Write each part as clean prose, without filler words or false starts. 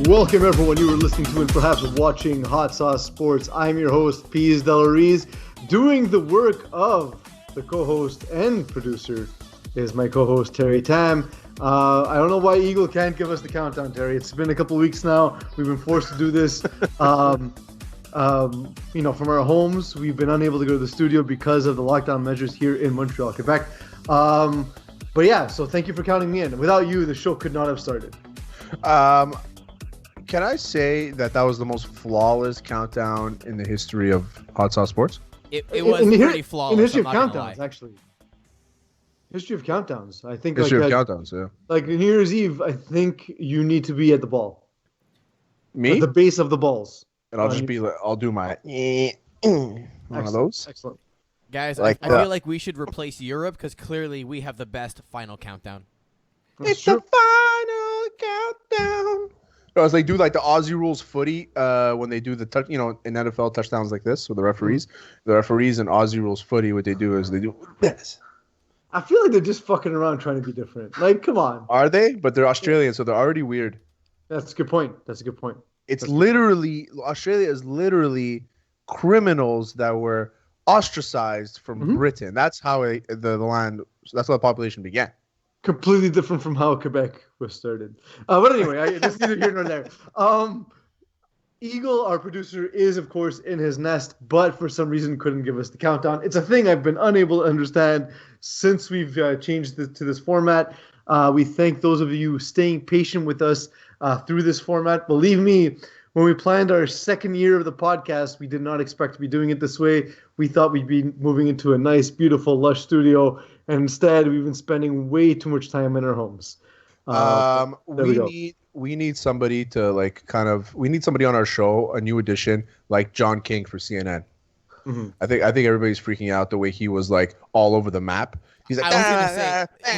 Welcome everyone. You are listening to and perhaps watching Hot Sauce Sports. I'm your host, Pease Delariz. Doing the work of the co-host and producer is my co-host, Terry Tam. I don't know why Eagle can't give us the countdown, Terry. It's been a couple of weeks now. We've been forced to do this. From our homes. We've been unable to go to the studio because of the lockdown measures here in Montreal, Quebec. So thank you for counting me in. Without you, the show could not have started. Can I say that was the most flawless countdown in the history of Hot Sauce Sports? It was pretty flawless. In history of countdowns, actually. History of countdowns. I think history of countdowns, yeah. Like New Year's Eve, I think you need to be at the ball. Me? At the base of the balls. And I'll just be like, I'll do my one of those. Excellent. Guys, I feel like we should replace Europe because clearly we have the best final countdown. It's the final countdown. No, it's like do like the Aussie rules footy when they do the touch, in NFL touchdowns like this with the referees. The referees in Aussie rules footy, what they do is they do this. I feel like they're just fucking around trying to be different. Like, come on. Are they? But they're Australian, so they're already weird. That's a good point. It's literally Australia is literally criminals that were ostracized from Britain. That's how the land. That's how the population began. Completely different from how Quebec was started. But anyway, that's neither here nor there. Eagle, our producer, is of course in his nest, but for some reason couldn't give us the countdown. It's a thing I've been unable to understand since we've changed to this format. We thank those of you staying patient with us through this format. Believe me, when we planned our second year of the podcast, we did not expect to be doing it this way. We thought we'd be moving into a nice, beautiful, lush studio, and instead we've been spending way too much time in our homes. We need somebody to we need somebody on our show, a new edition, like John King for CNN. Mm-hmm. I think everybody's freaking out the way he was like all over the map. He's like, I was going to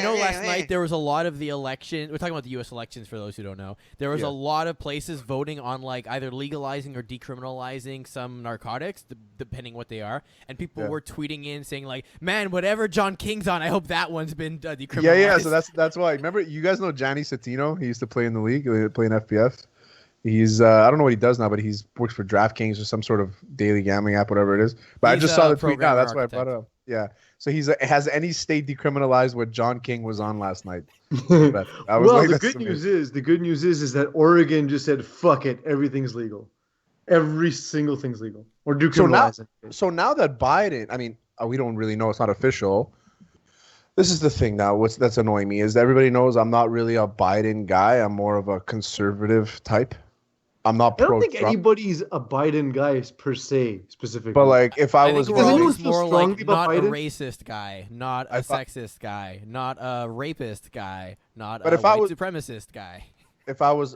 say, last night there was a lot of the election. We're talking about the U.S. elections for those who don't know. There was a lot of places voting on like either legalizing or decriminalizing some narcotics, depending what they are. And people were tweeting in saying like, man, whatever John King's on, I hope that one's been decriminalized. Yeah. So that's why. Remember, you guys know Gianni Settino? He used to play in the league, play in FPF. He's I don't know what he does now, but he's works for DraftKings or some sort of daily gambling app, whatever it is. But I just saw the tweet now. That's why I brought it up. Yeah. So has any state decriminalized what John King was on last night? The good news is that Oregon just said, fuck it, everything's legal. Every single thing's legal. Or decriminalize it. So now that Biden, we don't really know, it's not official. This is the thing now, that's annoying me, is that everybody knows I'm not really a Biden guy. I'm more of a conservative type. I'm not pro-Trump. I don't think anybody's a Biden guy per se, specifically. But like, if I was wrong, who's more like not Biden? A racist guy, not a sexist guy, not a rapist guy, not a white supremacist guy. If I was,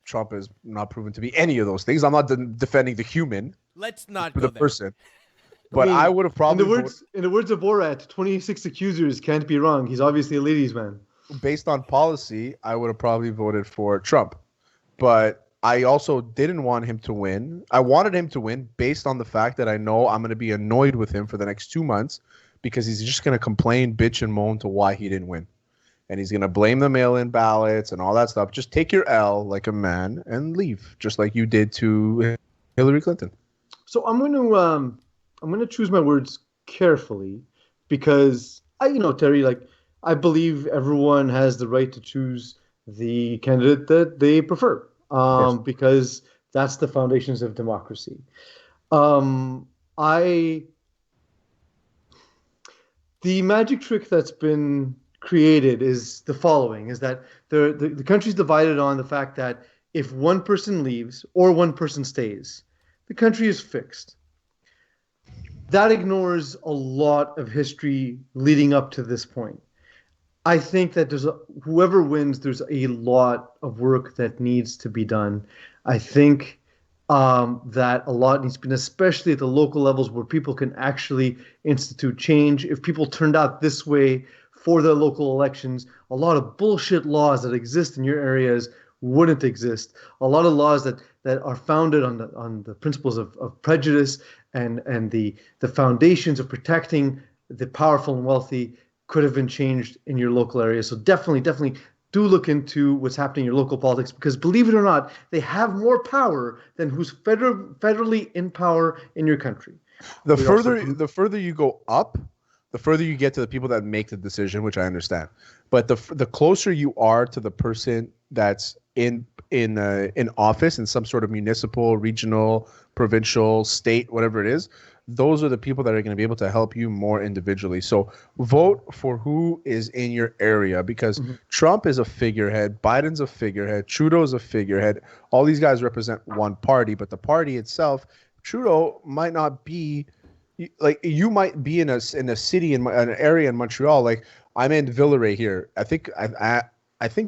Trump is not proven to be any of those things. I'm not defending the human. Let's not go the there. Person. But I would have probably. In the words of Borat, 26 accusers can't be wrong. He's obviously a ladies' man. Based on policy, I would have probably voted for Trump. But I also didn't want him to win. I wanted him to win based on the fact that I know I'm going to be annoyed with him for the next 2 months because he's just going to complain, bitch, and moan to why he didn't win. And he's going to blame the mail-in ballots and all that stuff. Just take your L like a man and leave, just like you did to Hillary Clinton. So I'm going to choose my words carefully because Terry, I believe everyone has the right to choose the candidate that they prefer. Yes. Because that's the foundations of democracy. The magic trick that's been created is the following, is that the country's divided on the fact that if one person leaves or one person stays, the country is fixed. That ignores a lot of history leading up to this point. I think that whoever wins, there's a lot of work that needs to be done. I think that a lot needs to be done, especially at the local levels where people can actually institute change. If people turned out this way for their local elections, a lot of bullshit laws that exist in your areas wouldn't exist. A lot of laws that are founded on the principles of prejudice and the foundations of protecting the powerful and wealthy could have been changed in your local area. So definitely do look into what's happening in your local politics because, believe it or not, they have more power than who's federally in power in your country. The They also further the further you go up, the further you get to the people that make the decision, which I understand. But the closer you are to the person that's in office in some sort of municipal, regional, provincial, state, whatever it is, those are the people that are going to be able to help you more individually. So vote for who is in your area because Trump is a figurehead, Biden's a figurehead, Trudeau's a figurehead. All these guys represent one party, but the party itself, Trudeau might not be like you might be in a city in an area in Montreal. Like I'm in Villeray here. I think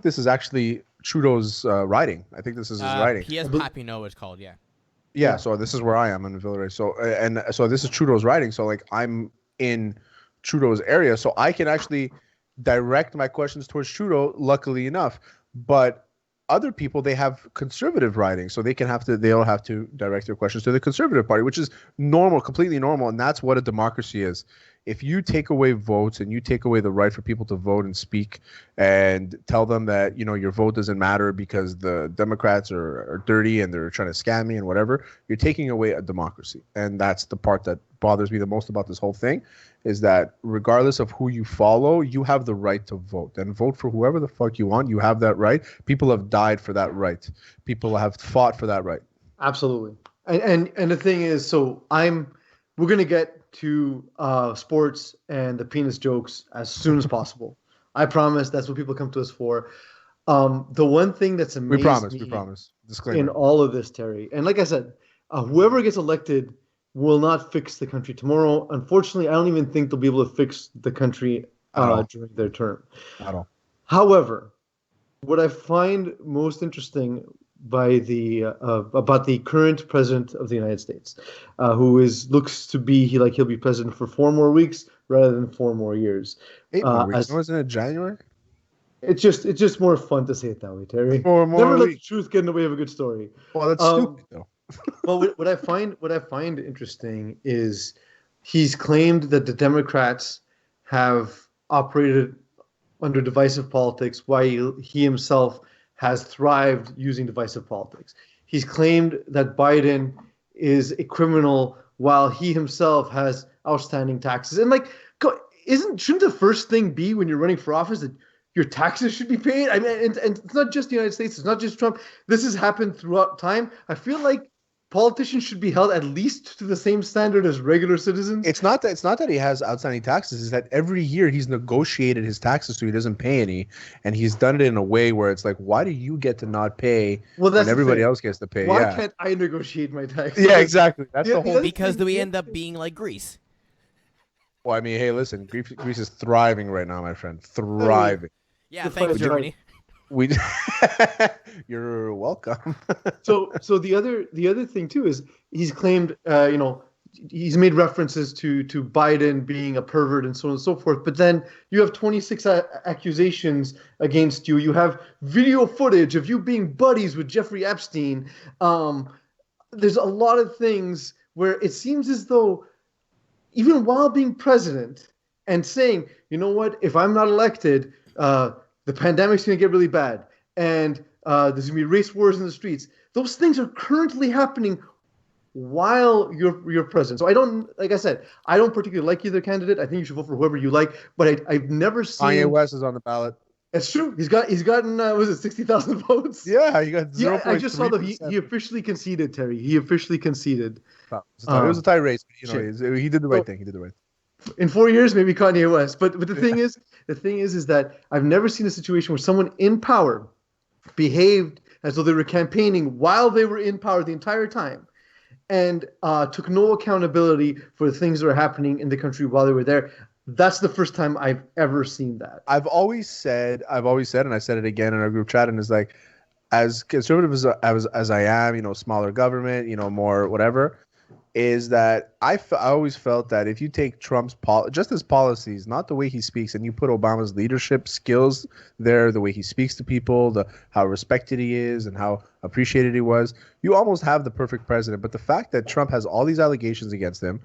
this is actually Trudeau's riding. I think this is his riding. P.S. Papineau is called, yeah. Yeah, so this is where I am in Villeray. So this is Trudeau's riding. So like I'm in Trudeau's area, so I can actually direct my questions towards Trudeau. Luckily enough, but other people they have conservative riding, so they'll have to direct their questions to the Conservative Party, which is normal, completely normal, and that's what a democracy is. If you take away votes and you take away the right for people to vote and speak and tell them that your vote doesn't matter because the Democrats are dirty and they're trying to scam me and whatever, you're taking away a democracy. And that's the part that bothers me the most about this whole thing is that regardless of who you follow, you have the right to vote and vote for whoever the fuck you want. You have that right. People have died for that right. People have fought for that right. Absolutely. And the thing is, so we're going to get to sports and the penis jokes as soon as possible. I promise that's what people come to us for. The one thing that's amazing we promise. Disclaimer. In all of this, Terry, and like I said, whoever gets elected will not fix the country tomorrow. Unfortunately, I don't even think they'll be able to fix the country during their term. At all. However, what I find most interesting by about the current president of the United States, who looks to be he'll be president for 4 more weeks rather than 4 more years. 8 more weeks. Wasn't it January? It's just more fun to say it that way, Terry. 4 more Never let weeks. the truth get in the way of a good story. Well, that's stupid though. Well, what I find interesting is he's claimed that the Democrats have operated under divisive politics while he himself has thrived using divisive politics. He's claimed that Biden is a criminal while he himself has outstanding taxes. And shouldn't the first thing be when you're running for office that your taxes should be paid? I mean, and it's not just the United States. It's not just Trump. This has happened throughout time. I feel like politicians should be held at least to the same standard as regular citizens. It's not that he has outstanding taxes. It's that every year he's negotiated his taxes so he doesn't pay any, and he's done it in a way where it's like, why do you get to not pay when everybody else gets to pay? Why can't I negotiate my taxes? Yeah, exactly. That's the whole. Because we end up being like Greece. Well, I mean, hey, listen, Greece is thriving right now, my friend. Thriving. Yeah, thanks, Germany. You're welcome. So the other thing too is he's claimed he's made references to Biden being a pervert and so on and so forth, but then you have 26 accusations against you. You have video footage of you being buddies with Jeffrey Epstein. There's a lot of things where it seems as though even while being president and saying, you know what, if I'm not elected, the pandemic's going to get really bad, and there's going to be race wars in the streets. Those things are currently happening while you're president. So like I said, I don't particularly like either candidate. I think you should vote for whoever you like, but I've never seen. Kanye West is on the ballot. It's true. He's gotten was it 60,000 votes? Yeah, he got 0.3%. Yeah, I just saw that he officially conceded, Terry. He officially conceded. It was a tie race. He did the right thing. He did the right thing. In 4 years, maybe Kanye West. But the thing is that I've never seen a situation where someone in power behaved as though they were campaigning while they were in power the entire time, and took no accountability for the things that were happening in the country while they were there. That's the first time I've ever seen that. I've always said, and I said it again in our group chat, and it's like, as conservative as I am, smaller government, more whatever, is that I always felt that if you take Trump's just his policies, not the way he speaks, and you put Obama's leadership skills there, the way he speaks to people, how respected he is and how appreciated he was, you almost have the perfect president. But the fact that Trump has all these allegations against him,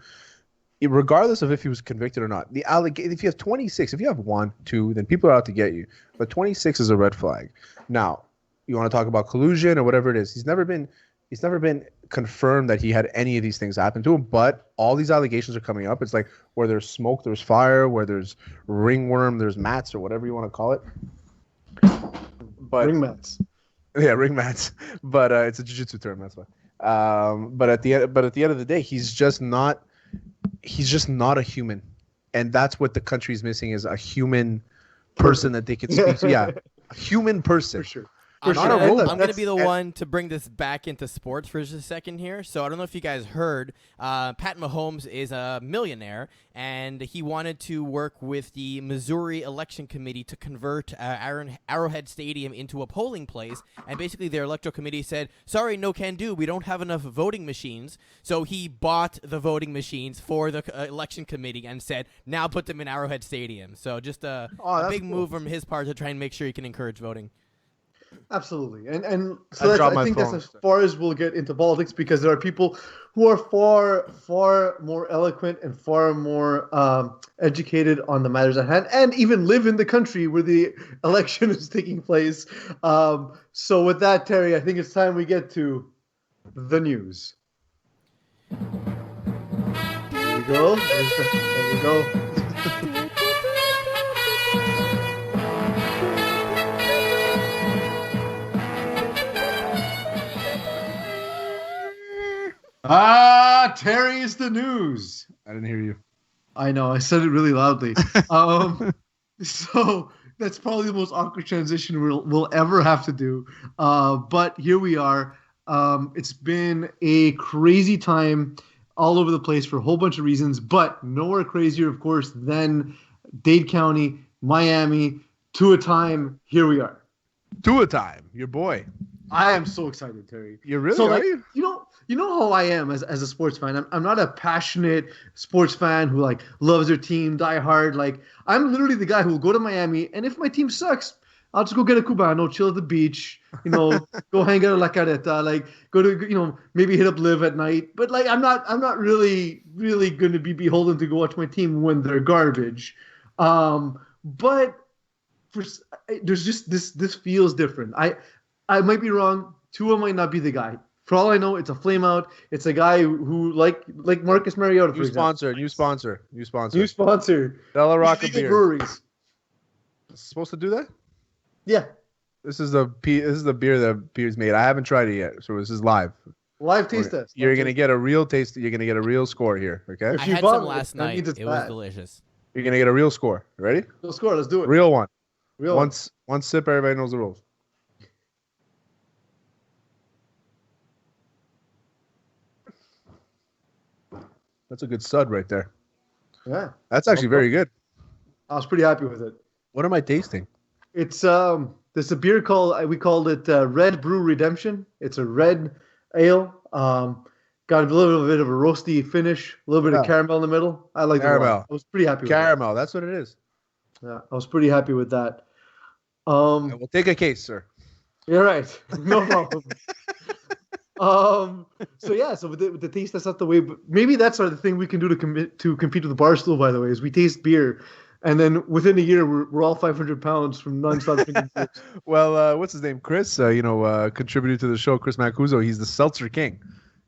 regardless of if he was convicted or not, if you have 26, if you have 1, 2, then people are out to get you. But 26 is a red flag. Now, you want to talk about collusion or whatever it is. He's never been confirmed that he had any of these things happen to him, but all these allegations are coming up. It's like where there's smoke, there's fire, where there's ringworm, there's mats or whatever you want to call it. But ring mats. Yeah, ring mats. But it's a jiu-jitsu term, that's why. But at the end of the day, he's just not a human. And that's what the country's missing, is a human person that they could speak to. Yeah, a human person. For sure. I'm sure. going to be the one to bring this back into sports for just a second here. So I don't know if you guys heard, Pat Mahomes is a millionaire, and he wanted to work with the Missouri Election Committee to convert Arrowhead Stadium into a polling place. And basically their electoral committee said, sorry, no can do. We don't have enough voting machines. So he bought the voting machines for the election committee and said, now put them in Arrowhead Stadium. So just a big move from his part to try and make sure he can encourage voting. Absolutely, and so I think that's as far as we'll get into politics, because there are people who are far more eloquent and far more educated on the matters at hand, and even live in the country where the election is taking place. So with that, Terry, I think it's time we get to the news. There we go. There we go. Terry is the news. I didn't hear you. I know, I said it really loudly. So that's probably the most awkward transition we'll ever have to do. But here we are. It's been a crazy time all over the place for a whole bunch of reasons, but nowhere crazier, of course, than Dade County, Miami, to a time. Here we are. To a time, your boy. I am so excited, Terry. You're really, so, are you? You know how I am as a sports fan. I'm not a passionate sports fan who like loves their team, die hard. Like, I'm literally the guy who will go to Miami, and if my team sucks, I'll just go get a Cubano, chill at the beach, go hang out at La Careta, like go to, maybe hit up Live at night. But like, I'm not really going to be beholden to go watch my team when they're garbage. But there's just this feels different. I might be wrong. Tua might not be the guy. For all I know, it's a flame out. It's a guy who like Marcus Mariota, for example. New sponsor. Della Rocca beer. Breweries. Supposed to do that? Yeah. This is the beer that Beer's made. I haven't tried it yet, so this is live. Live taste test. You're gonna get a real taste. You're gonna get a real score here. Okay. I had some last night. It was delicious. You're gonna get a real score. Ready? Real score. Let's do it. Real one. Real one sip. Everybody knows the rules. That's a good stud right there. Yeah. That's actually very good. I was pretty happy with it. What am I tasting? It's there's a beer we called it Red Brew Redemption. It's a red ale. Got a little bit of a roasty finish, a little bit of caramel in the middle. I like caramel. I was pretty happy with caramel. That's what it is. Yeah, I was pretty happy with that. We'll take a case, sir. You're right. No problem. So with the taste, that's not the way. But maybe that's sort of the thing we can do to compete with the Barstool. By the way, is we taste beer, and then within a year we're all 500 pounds from nonstop drinking beers. Well, what's his name? Chris. Contributed to the show. Chris Mancuso. He's the seltzer king.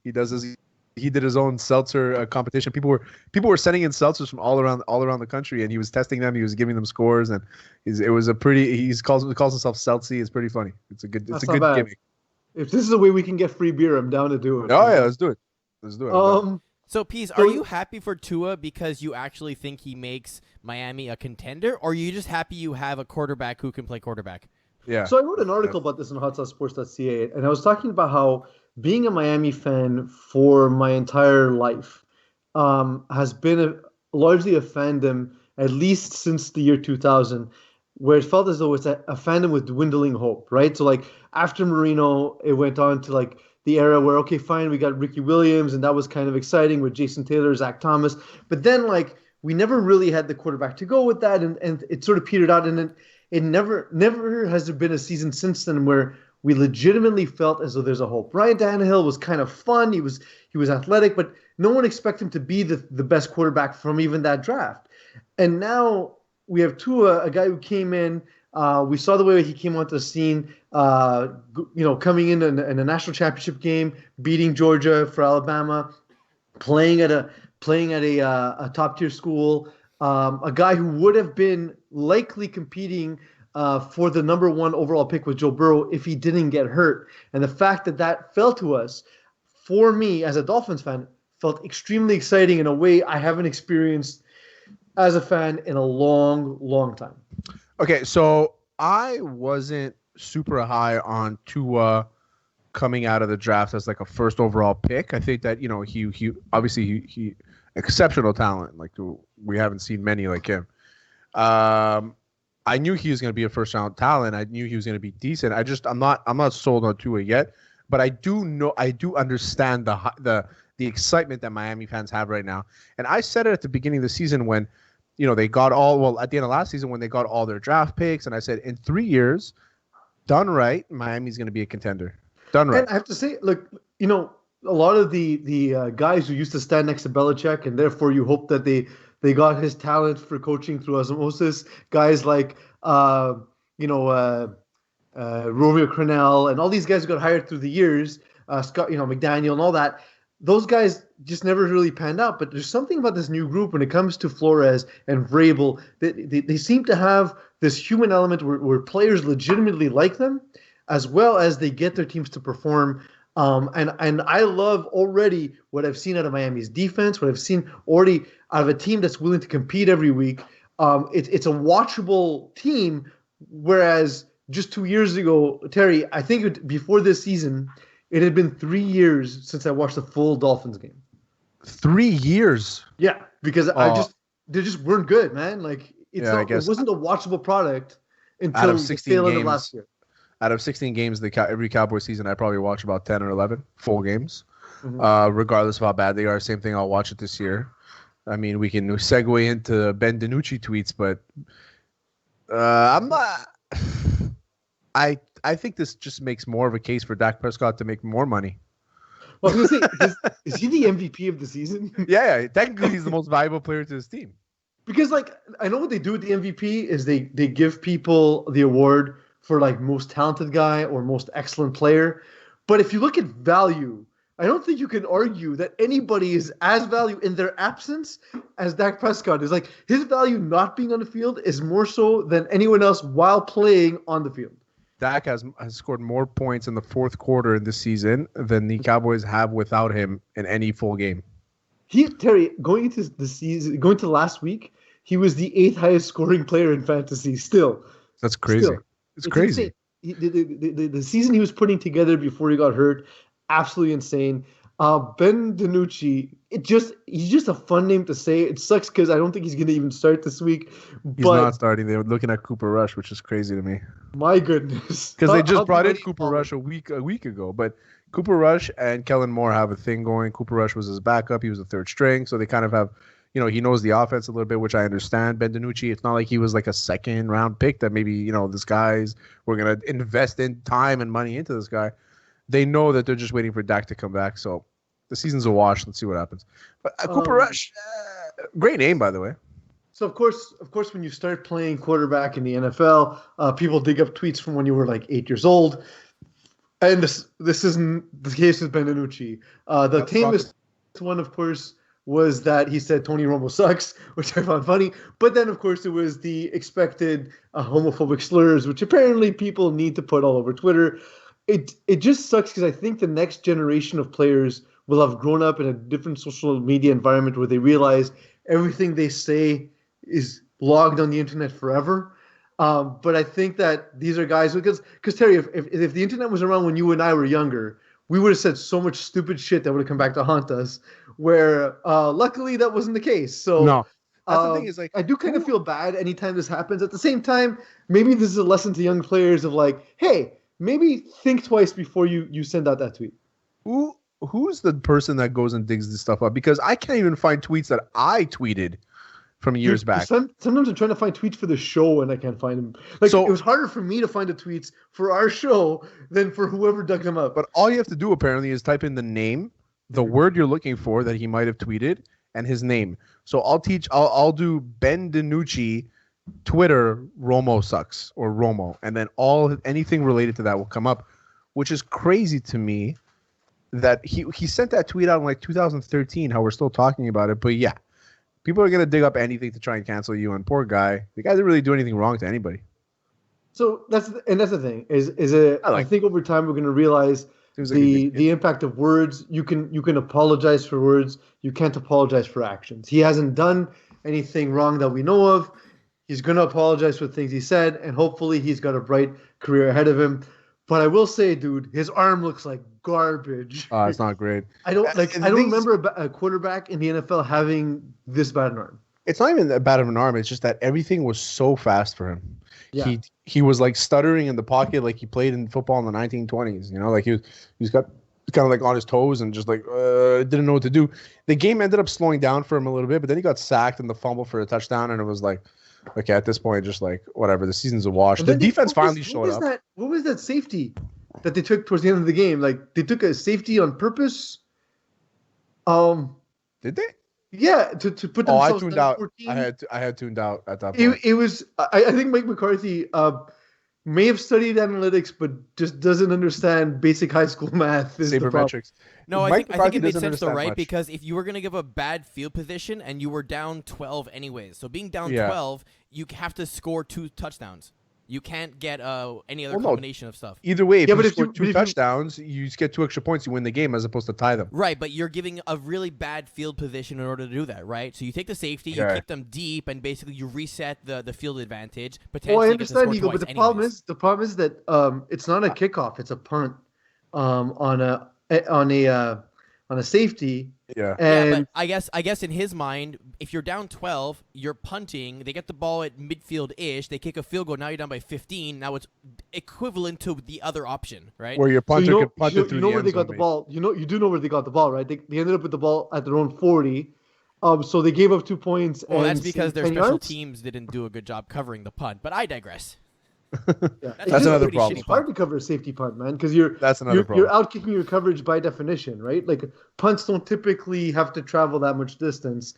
He does this. He did his own seltzer competition. People were sending in seltzers from all around the country, and he was testing them. He was giving them scores, and it was a pretty. He calls himself Seltzy. It's pretty funny. It's a good gimmick. If this is a way we can get free beer, I'm down to do it. Oh yeah, let's do it. So, Pease, are you happy for Tua because you actually think he makes Miami a contender, or are you just happy you have a quarterback who can play quarterback? Yeah. So I wrote an article about this on hotsaucesports.ca, and I was talking about how being a Miami fan for my entire life has been largely a fandom, at least since the year 2000, where it felt as though it's a fandom with dwindling hope, right? So like after Marino, it went on to like the era where, okay, fine, we got Ricky Williams, and that was kind of exciting with Jason Taylor, Zach Thomas. But then like we never really had the quarterback to go with that, and it sort of petered out, and it never has there been a season since then where we legitimately felt as though there's a hope. Ryan Tannehill was kind of fun. He was athletic, but no one expected him to be the best quarterback from even that draft. And now we have Tua, a guy who came in. We saw the way he came onto the scene. Coming in a national championship game, beating Georgia for Alabama, playing at a top tier school. A guy who would have been likely competing for the number one overall pick with Joe Burrow if he didn't get hurt. And the fact that fell to us, for me as a Dolphins fan, felt extremely exciting in a way I haven't experienced as a fan in a long, long time. Okay, so I wasn't super high on Tua coming out of the draft as like a first overall pick. I think that, he obviously he exceptional talent. Like we haven't seen many like him. I knew he was going to be a first round talent. I knew he was going to be decent. I'm not sold on Tua yet, but I do understand the excitement that Miami fans have right now. And I said it at the beginning of the season when they got at the end of last season when they got all their draft picks. And I said, in 3 years, done right, Miami's going to be a contender. Done right. And I have to say, look, a lot of the guys who used to stand next to Belichick, and therefore you hope that they got his talent for coaching through osmosis. Guys like, Romeo Crennel and all these guys who got hired through the years, Scott, McDaniel and all that. Those guys just never really panned out. But there's something about this new group when it comes to Flores and Vrabel. They seem to have this human element where players legitimately like them, as well as they get their teams to perform. And I love already what I've seen out of Miami's defense, what I've seen already out of a team that's willing to compete every week. It's a watchable team, whereas just 2 years ago, Terry, I think before this season, it had been 3 years since I watched a full Dolphins game. 3 years? Yeah, because they just weren't good, man. Like it wasn't a watchable product until the tail end of last year. Out of 16 games, every Cowboy season, I probably watch about 10 or 11 full games, regardless of how bad they are. Same thing, I'll watch it this year. I mean, we can segue into Ben DiNucci tweets, but I'm not. I think this just makes more of a case for Dak Prescott to make more money. Well, I was going to say, is he the MVP of the season? Yeah, technically he's the most valuable player to his team. Because, I know what they do with the MVP is they give people the award for, most talented guy or most excellent player. But if you look at value, I don't think you can argue that anybody is as value in their absence as Dak Prescott is. His value not being on the field is more so than anyone else while playing on the field. Dak has scored more points in the fourth quarter in this season than the Cowboys have without him in any full game. Terry, going to last week, he was the 8th highest scoring player in fantasy still. That's crazy. It's crazy. The season he was putting together before he got hurt, absolutely insane. Ben DiNucci, he's just a fun name to say. It sucks because I don't think he's going to even start this week. He's not starting. They were looking at Cooper Rush, which is crazy to me. My goodness. Because they just brought in Cooper Rush a week ago. But Cooper Rush and Kellen Moore have a thing going. Cooper Rush was his backup. He was the third string. So they kind of have, he knows the offense a little bit, which I understand. Ben DiNucci, it's not like he was like a second round pick that maybe, we're going to invest in time and money into this guy. They know that they're just waiting for Dak to come back. So the season's a wash. Let's see what happens. But Cooper Rush, great name, by the way. So, of course, when you start playing quarterback in the NFL, people dig up tweets from when you were 8 years old. And this isn't the case with Ben DiNucci. The tamest one, of course, was that he said Tony Romo sucks, which I found funny. But then, of course, it was the expected homophobic slurs, which apparently people need to put all over Twitter. It just sucks because I think the next generation of players will have grown up in a different social media environment where they realize everything they say is logged on the internet forever. But I think that these are guys because Terry, if the internet was around when you and I were younger, we would have said so much stupid shit that would have come back to haunt us. Where luckily that wasn't the case. So no. That's the thing is I do kind of feel bad anytime this happens. At the same time, maybe this is a lesson to young players of hey. Maybe think twice before you send out that tweet. Who's the person that goes and digs this stuff up? Because I can't even find tweets that I tweeted from years back. Sometimes I'm trying to find tweets for the show and I can't find them. Like it was harder for me to find the tweets for our show than for whoever dug them up. But all you have to do apparently is type in the name, the word you're looking for that he might have tweeted, and his name. So I'll do Ben DiNucci, Twitter, Romo sucks, or Romo, and then anything related to that will come up, which is crazy to me that he sent that tweet out in like 2013, how we're still talking about it. But yeah, people are going to dig up anything to try and cancel you, and poor guy. The guy didn't really do anything wrong to anybody. So that's the thing I think over time we're going to realize the impact of words. You can apologize for words. You can't apologize for actions. He hasn't done anything wrong that we know of. He's going to apologize for things he said, and hopefully he's got a bright career ahead of him. But I will say, dude, his arm looks like garbage. It's not great. I don't remember a quarterback in the NFL having this bad an arm. It's not even that bad of an arm. It's just that everything was so fast for him. Yeah. He was like stuttering in the pocket like he played in football in the 1920s. You know, like he's got kind of like on his toes and just like didn't know what to do. The game ended up slowing down for him a little bit, but then he got sacked and the fumble for a touchdown, and it was like, okay, at this point, just like whatever, the season's a wash. The defense finally showed up. What was that safety that they took towards the end of the game? Like they took a safety on purpose. Did they? Yeah, to put themselves. I tuned out. 14. I had tuned out at that point. It was. I think Mike McCarthy may have studied analytics, but just doesn't understand basic high school math. Sabermetrics. No, I think it made sense though, right? Because if you were going to give a bad field position and you were down 12 anyways, so being down 12, you have to score 2 touchdowns. You can't get any other combination of stuff. Either way, if you score 2 touchdowns, you just get 2 extra points, you win the game as opposed to tie them. Right, but you're giving a really bad field position in order to do that, right? So you take the safety, you keep them deep, and basically you reset the field advantage. Well, I understand, Eagle, but the problem is that it's not a kickoff; it's a punt on a safety. Yeah. But I guess in his mind, if you're down 12, you're punting. They get the ball at midfield-ish. They kick a field goal. Now you're down by 15. Now it's equivalent to the other option, right? Where your punter could punt it through the end zone. You know where they got the ball. You do know where they got the ball, right? They ended up with the ball at their own 40. So they gave up 2 points. Well, that's because their special teams didn't do a good job covering the punt. But I digress. That's another problem. It's hard to cover a safety punt, man, because you're out kicking your coverage by definition, right? Like punts don't typically have to travel that much distance.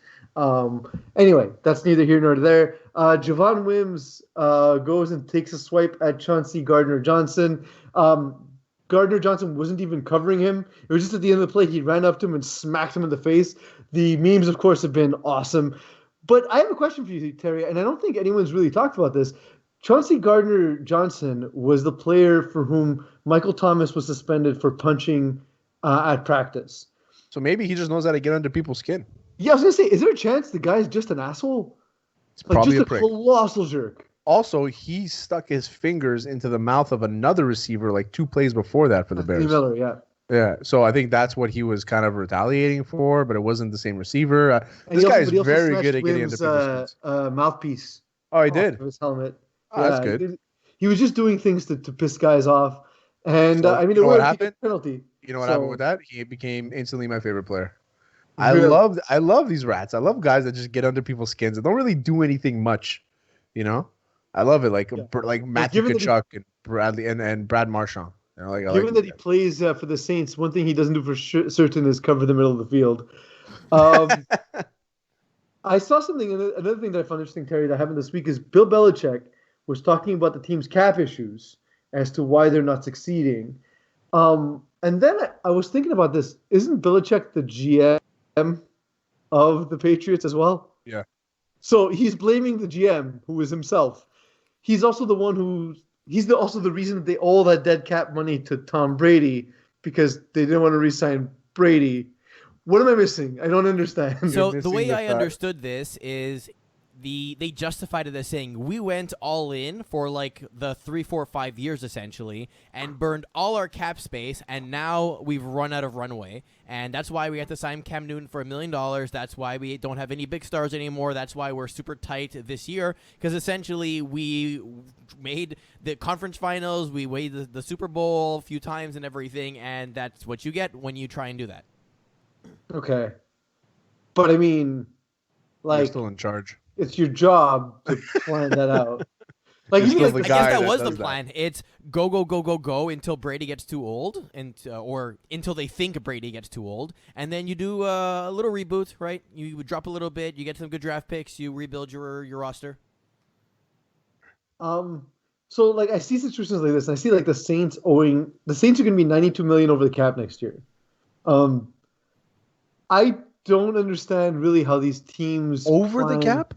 Anyway, that's neither here nor there. Javon Wims goes and takes a swipe at Chauncey Gardner-Johnson. Gardner-Johnson wasn't even covering him. It was just at the end of the play, he ran up to him and smacked him in the face. The memes, of course, have been awesome. But I have a question for you, Terry, and I don't think anyone's really talked about this. Chauncey Gardner-Johnson was the player for whom Michael Thomas was suspended for punching at practice. So maybe he just knows how to get under people's skin. Yeah, I was going to say, is there a chance the guy's just an asshole? It's probably just a colossal jerk. Also, he stuck his fingers into the mouth of another receiver like 2 plays before that for the Bears. Miller, yeah. Yeah, so I think that's what he was kind of retaliating for, but it wasn't the same receiver. This guy is very good at getting into people's skins. Mouthpiece. Oh, he did? His helmet. Oh, that's good. He was just doing things to piss guys off. And, so, it was a penalty. You know what happened with that? He became instantly my favorite player. I love these rats. I love guys that just get under people's skins and don't really do anything much, you know? I love it, like Matthew Tkachuk and Bradley and Brad Marchand. You know, given that he plays for the Saints, one thing he doesn't do for certain is cover the middle of the field. I saw something, another thing that I found interesting, Terry, that happened this week is Bill Belichick was talking about the team's cap issues as to why they're not succeeding. And then I was thinking about this. Isn't Belichick the GM of the Patriots as well? Yeah. So he's blaming the GM, who is himself. He's also the one also the reason that they owe that dead cap money to Tom Brady because they didn't want to re-sign Brady. What am I missing? I don't understand. So the way I understood this is they justified it as saying we went all in for like the 3, 4, 5 years essentially and burned all our cap space, and now we've run out of runway, and that's why we had to sign Cam Newton for $1 million. That's why we don't have any big stars anymore. That's why we're super tight this year, because essentially we made the conference finals, we made the Super Bowl a few times and everything, and that's what you get when you try and do that. Okay, but I mean, like, you're still in charge. it's your job to plan that out. Like, You're you mean, still like, the I guess guy that that was the does that. plan. It's go until Brady gets too old, and or until they think Brady gets too old, and then you do a little reboot, right? You drop a little bit, you get some good draft picks, you rebuild your roster. so like I see situations like this, and I see like the Saints are going to be 92 million over the cap next year. Um, I don't understand really how these teams Over the plan. cap?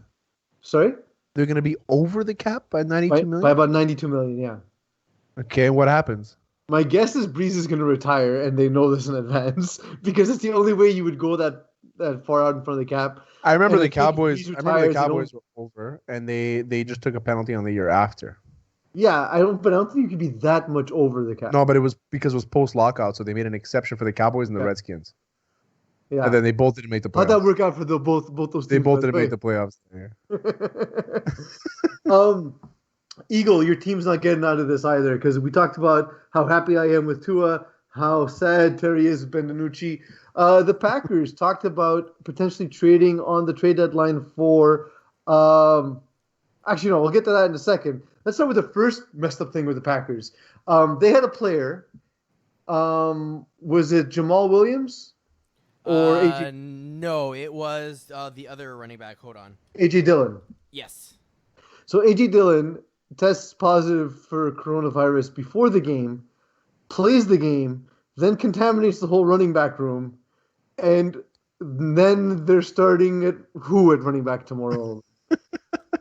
Sorry, They're going to be over the cap by 92 by million? about 92 million. Yeah. Okay, what happens? My guess is Breeze is going to retire, and they know this in advance because it's the only way you would go that far out in front of the cap. I remember And the I think if Cowboys. Breeze I remember the retires, they don't. Cowboys were over, and they just took a penalty on the year after. Yeah, but I don't think you could be that much over the cap. No, but it was because it was post lockout, so they made an exception for the Cowboys and the Yeah. Redskins, Yeah. and then they both didn't make the How'd that playoffs. work out for both those teams? They both by the didn't make the playoffs. way? Eagle, your team's not getting out of this either because we talked about how happy I am with Tua, how sad Terry is with Benvenucci. The Packers talked about potentially trading on the trade deadline for. Actually, no, we'll get to that in a second. Let's start with the first messed up thing with the Packers. They had a player. Was it Jamal Williams or AJ? No, it was the other running back. Hold on. AJ Dillon. Yes. So AJ Dillon tests positive for coronavirus before the game, plays the game, then contaminates the whole running back room, and then they're starting at running back tomorrow?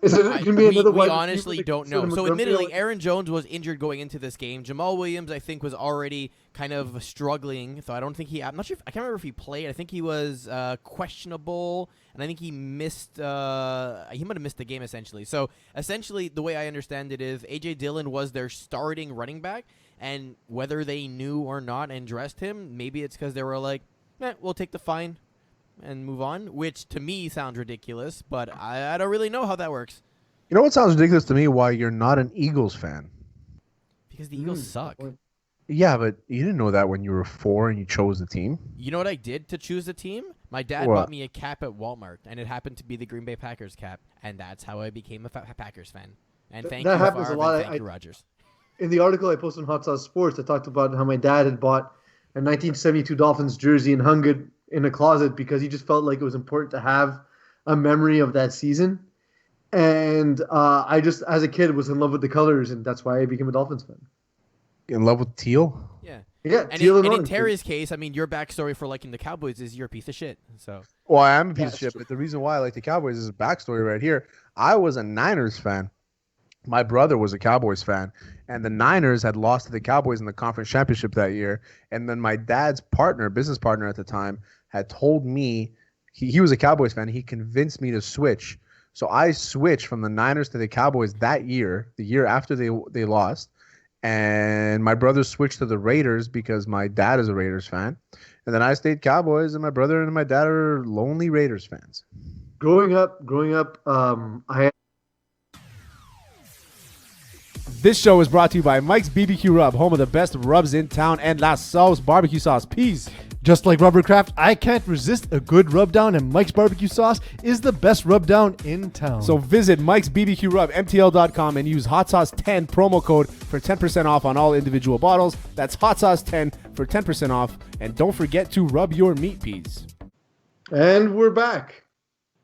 Is it going to be another we wide honestly receiver don't like know. So Montgomery? admittedly, Aaron Jones was injured going into this game. Jamal Williams, I think, was already kind of struggling. So I don't think I'm not sure. I can't remember if he played. I think he was questionable, and I think he missed. He might have missed the game essentially. So essentially, the way I understand it is AJ Dillon was their starting running back, and whether they knew or not and dressed him, maybe it's because they were like, we'll take the fine and move on, which to me sounds ridiculous, but I don't really know how that works. You know what sounds ridiculous to me? Why you're not an Eagles fan? Because the Eagles suck. Yeah, but you didn't know that when you were 4 and you chose the team. You know what I did to choose the team? My dad What? bought me a cap at Walmart, and it happened to be the Green Bay Packers cap, and that's how I became a Packers fan. And thank That you, happens a Favre, lot. and thank you, Rodgers. In the article I posted on Hot Sauce Sports, I talked about how my dad had bought a 1972 Dolphins jersey and hung it in a closet because he just felt like it was important to have a memory of that season. And I just, as a kid, was in love with the colors, and that's why I became a Dolphins fan. In love with teal? Yeah. Yeah, And, teal in, and in orange. Terry's case, I mean, your backstory for liking the Cowboys is you're a piece of shit. So Well, I am a piece That's of shit, true. but the reason why I like the Cowboys is a backstory right here. I was a Niners fan. My brother was a Cowboys fan, and the Niners had lost to the Cowboys in the conference championship that year. And then my dad's business partner at the time, had told me he was a Cowboys fan. He convinced me to switch. So I switched from the Niners to the Cowboys that year, the year after they lost. And my brother switched to the Raiders because my dad is a Raiders fan. And then I stayed Cowboys, and my brother and my dad are lonely Raiders fans. Growing up, I had This show is brought to you by Mike's BBQ Rub, home of the best rubs in town, and La Sauce barbecue sauce. Peace. Just like Rubbercraft, I can't resist a good rub down, and Mike's barbecue sauce is the best rub down in town. So visit Mike's BBQ Rub, MTL.com, and use Hot Sauce 10 promo code for 10% off on all individual bottles. That's Hot Sauce 10 for 10% off. And don't forget to rub your meat peas. and we're back.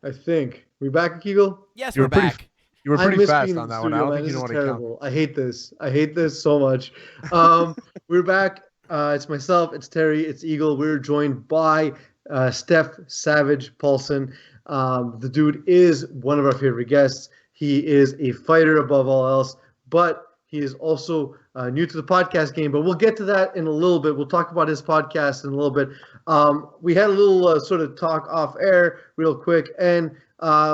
I think we're back, Kegel. yes, You we're were pretty back. You were I pretty miss fast being on in that the one. I studio, don't man. think you know This what is to count. terrible. I hate this. I hate this so much. We're back. It's myself. It's Terry. It's Eagle. We're joined by Steph Savage Paulson. The dude is one of our favorite guests. He is a fighter above all else, but he is also new to the podcast game. But we'll get to that in a little bit. We'll talk about his podcast in a little bit. We had a little sort of talk off air real quick. And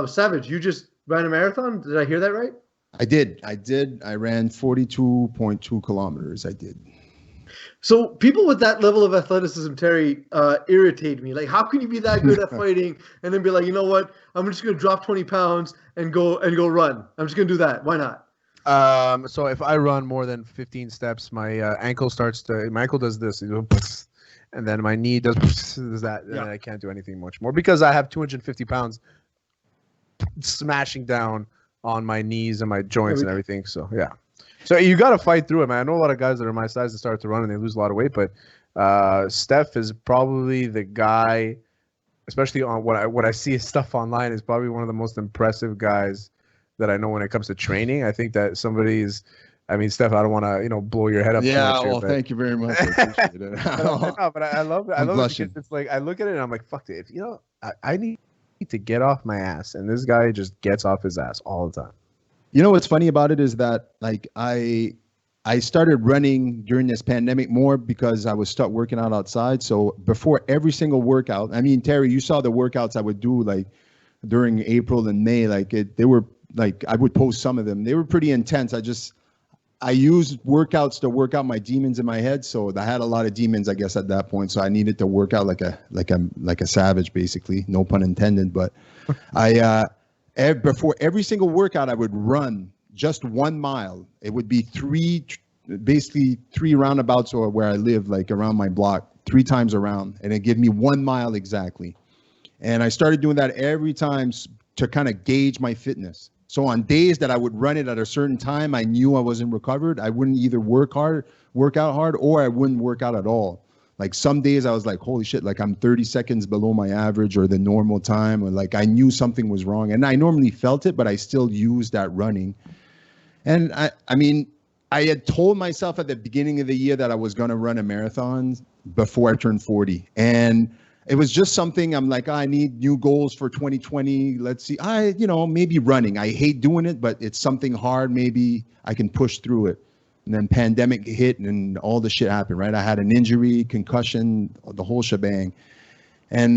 Savage, you just ran a marathon. Did I hear that right? I did. I ran 42.2 kilometers. I did. So people with that level of athleticism, Terry, irritate me. Like, how can you be that good at fighting and then be like, you know what? I'm just gonna drop 20 pounds and go run. I'm just gonna do that. Why not? So if I run more than 15 steps, my ankle does this, and then my knee does that, and Yeah. I can't do anything much more because I have 250 pounds smashing down on my knees and my joints and everything. So yeah. So you got to fight through it, man. I know a lot of guys that are my size that start to run and they lose a lot of weight, but Steph is probably the guy, especially on what I see his stuff online, is probably one of the most impressive guys that I know when it comes to training. I think that Steph, I don't want to, blow your head up too much here, well, thank you very much. I appreciate it. No, but I love it. I I'm love blushing. it because it's like I look at it and I'm like, fuck it. I need to get off my ass, and this guy just gets off his ass all the time. You know what's funny about it is that like I started running during this pandemic more because I was stuck working out outside. So before every single workout, I mean, Terry, you saw the workouts I would do like during April and May. They were like I would post some of them. They were pretty intense. I used workouts to work out my demons in my head. So I had a lot of demons, I guess, at that point. So I needed to work out like a savage, basically. No pun intended. But before every single workout, I would run just 1 mile. It would be basically three roundabouts or where I live, like around my block, 3 times around. And it gave me 1 mile exactly. And I started doing that every time to kind of gauge my fitness. So on days that I would run it at a certain time, I knew I wasn't recovered. I wouldn't either work out hard, or I wouldn't work out at all. Like some days I was like, holy shit, like I'm 30 seconds below my average or the normal time, or like I knew something was wrong. And I normally felt it, but I still used that running. And I had told myself at the beginning of the year that I was going to run a marathon before I turned 40. And it was just something I'm like, I need new goals for 2020. Let's see. Maybe running. I hate doing it, but it's something hard. Maybe I can push through it. And then pandemic hit and all the shit happened, right? I had an injury, concussion, the whole shebang. And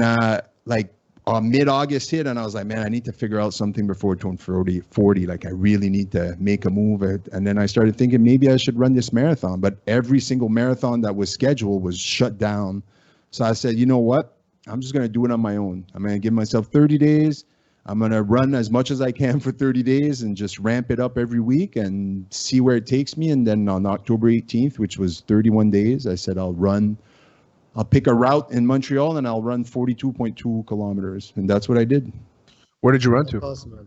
mid-August hit and I was like, man, I need to figure out something before I turn 40. Like I really need to make a move. And then I started thinking maybe I should run this marathon, but every single marathon that was scheduled was shut down. So I said, you know what? I'm just going to do it on my own. I'm going to give myself 30 days. I'm going to run as much as I can for 30 days and just ramp it up every week and see where it takes me. And then on October 18th, which was 31 days, I said, I'll pick a route in Montreal and I'll run 42.2 kilometers. And that's what I did. Where did you run to? Awesome, man.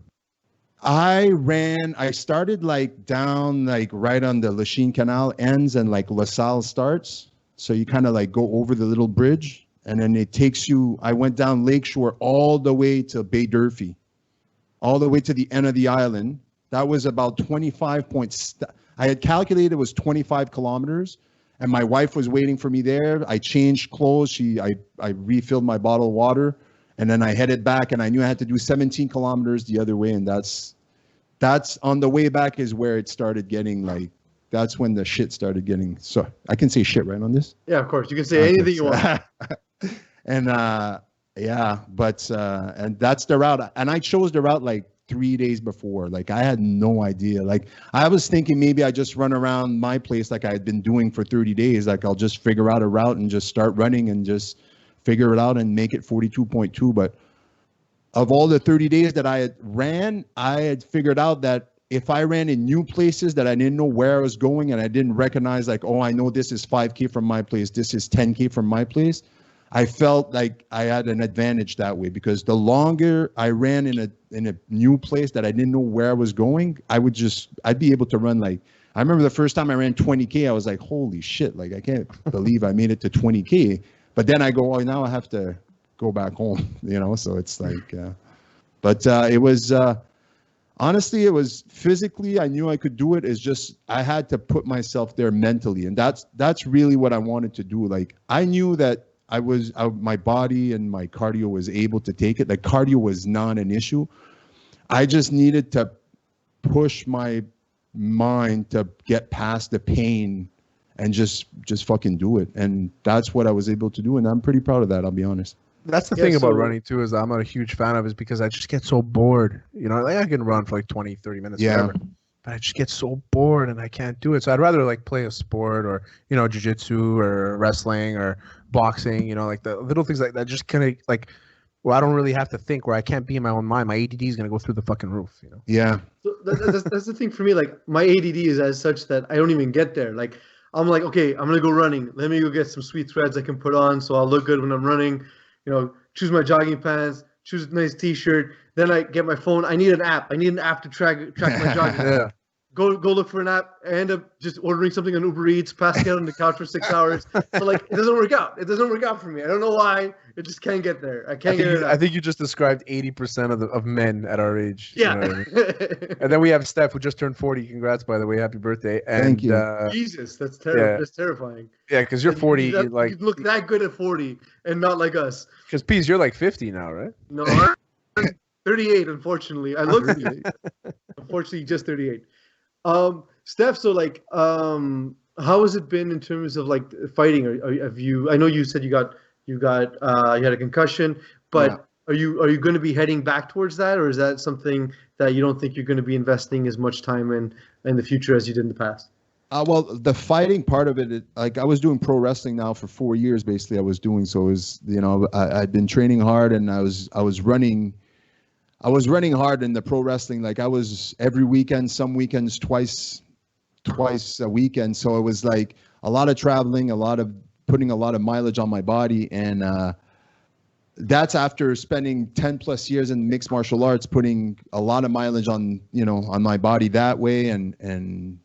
I started like down like right on the Lachine Canal ends and like La Salle starts. So you kind of like go over the little bridge. And then it takes you, I went down Lakeshore all the way to Bay Durfee, all the way to the end of the island. That was about 25 points. I had calculated it was 25 kilometers, and my wife was waiting for me there. I changed clothes. I refilled my bottle of water, and then I headed back, and I knew I had to do 17 kilometers the other way. And that's on the way back is where it started getting like, that's when the shit started getting, so I can say shit right on this? Yeah, of course. You can say anything you want. And and that's the route. And I chose the route like 3 days before. Like I had no idea. Like I was thinking maybe I just run around my place like I had been doing for 30 days. Like I'll just figure out a route and just start running and just figure it out and make it 42.2. But of all the 30 days that I had ran, I had figured out that if I ran in new places that I didn't know where I was going and I didn't recognize like, oh, I know this is 5K from my place, this is 10K from my place, I felt like I had an advantage that way, because the longer I ran in a new place that I didn't know where I was going, I'd be able to run like, I remember the first time I ran 20K, I was like, holy shit, like I can't believe I made it to 20K. But then I go, oh, now I have to go back home, so it's like, but it was, honestly, it was physically, I knew I could do it. It's just, I had to put myself there mentally. And that's really what I wanted to do. Like, I knew that my body and my cardio was able to take it. Like cardio was not an issue. I just needed to push my mind to get past the pain and just fucking do it. And that's what I was able to do. And I'm pretty proud of that, I'll be honest. That's the thing about running too, is I'm not a huge fan of, is because I just get so bored. Like I can run for like 20, 30 minutes, whatever. But I just get so bored and I can't do it. So I'd rather like play a sport or, jiu-jitsu or wrestling or boxing, like the little things like that, just kind of like, well, I don't really have to think, where I can't be in my own mind. My ADD is going to go through the fucking roof, Yeah. So that's the thing for me. Like my ADD is as such that I don't even get there. Like I'm like, okay, I'm going to go running. Let me go get some sweet threads I can put on so I'll look good when I'm running. Choose my jogging pants, choose a nice T-shirt. Then I get my phone. I need an app. I need an app to track my jogging. Yeah. Go look for an app. I end up just ordering something on Uber Eats, passing out on the couch for 6 hours. So like it doesn't work out. It doesn't work out for me. I don't know why. It just can't get there. I can't get it. I think you just described 80% of men at our age. Yeah. You know what I mean? And then we have Steph, who just turned 40. Congrats, by the way. Happy birthday. And, Thank you. Jesus, that's terrible. Yeah. That's terrifying. Yeah, because you're 40. You Like, look that good at 40 and not like us. because Pease, you're like 50 now, right? No, I'm 38. Unfortunately, I look unfortunately just 38. Steph, so like, how has it been in terms of like fighting? Have you? I know you said you had a concussion, but Yeah. are you going to be heading back towards that, or is that something that you don't think you're going to be investing as much time in the future as you did in the past? Well, the fighting part of it, like I was doing pro wrestling now for 4 years. Basically, I was doing so. It was, I'd been training hard, and I was running hard in the pro wrestling. Like I was every weekend, some weekends twice a weekend. So it was like a lot of traveling, putting a lot of mileage on my body, and that's after spending 10 plus years in mixed martial arts, putting a lot of mileage on my body that way, and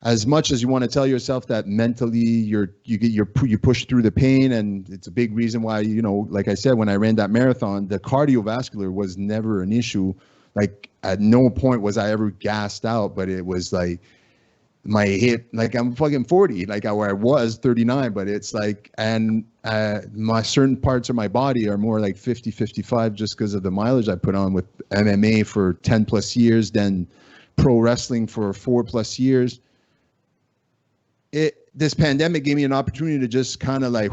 as much as you want to tell yourself that mentally you push through the pain, and it's a big reason why, like I said, when I ran that marathon, the cardiovascular was never an issue. Like at no point was I ever gassed out, but it was like my hip, like I'm fucking 40, like where I was 39, but it's like, and my certain parts of my body are more like 50, 55 just because of the mileage I put on with MMA for 10 plus years, then pro wrestling for 4 plus years. This pandemic gave me an opportunity to just kind of like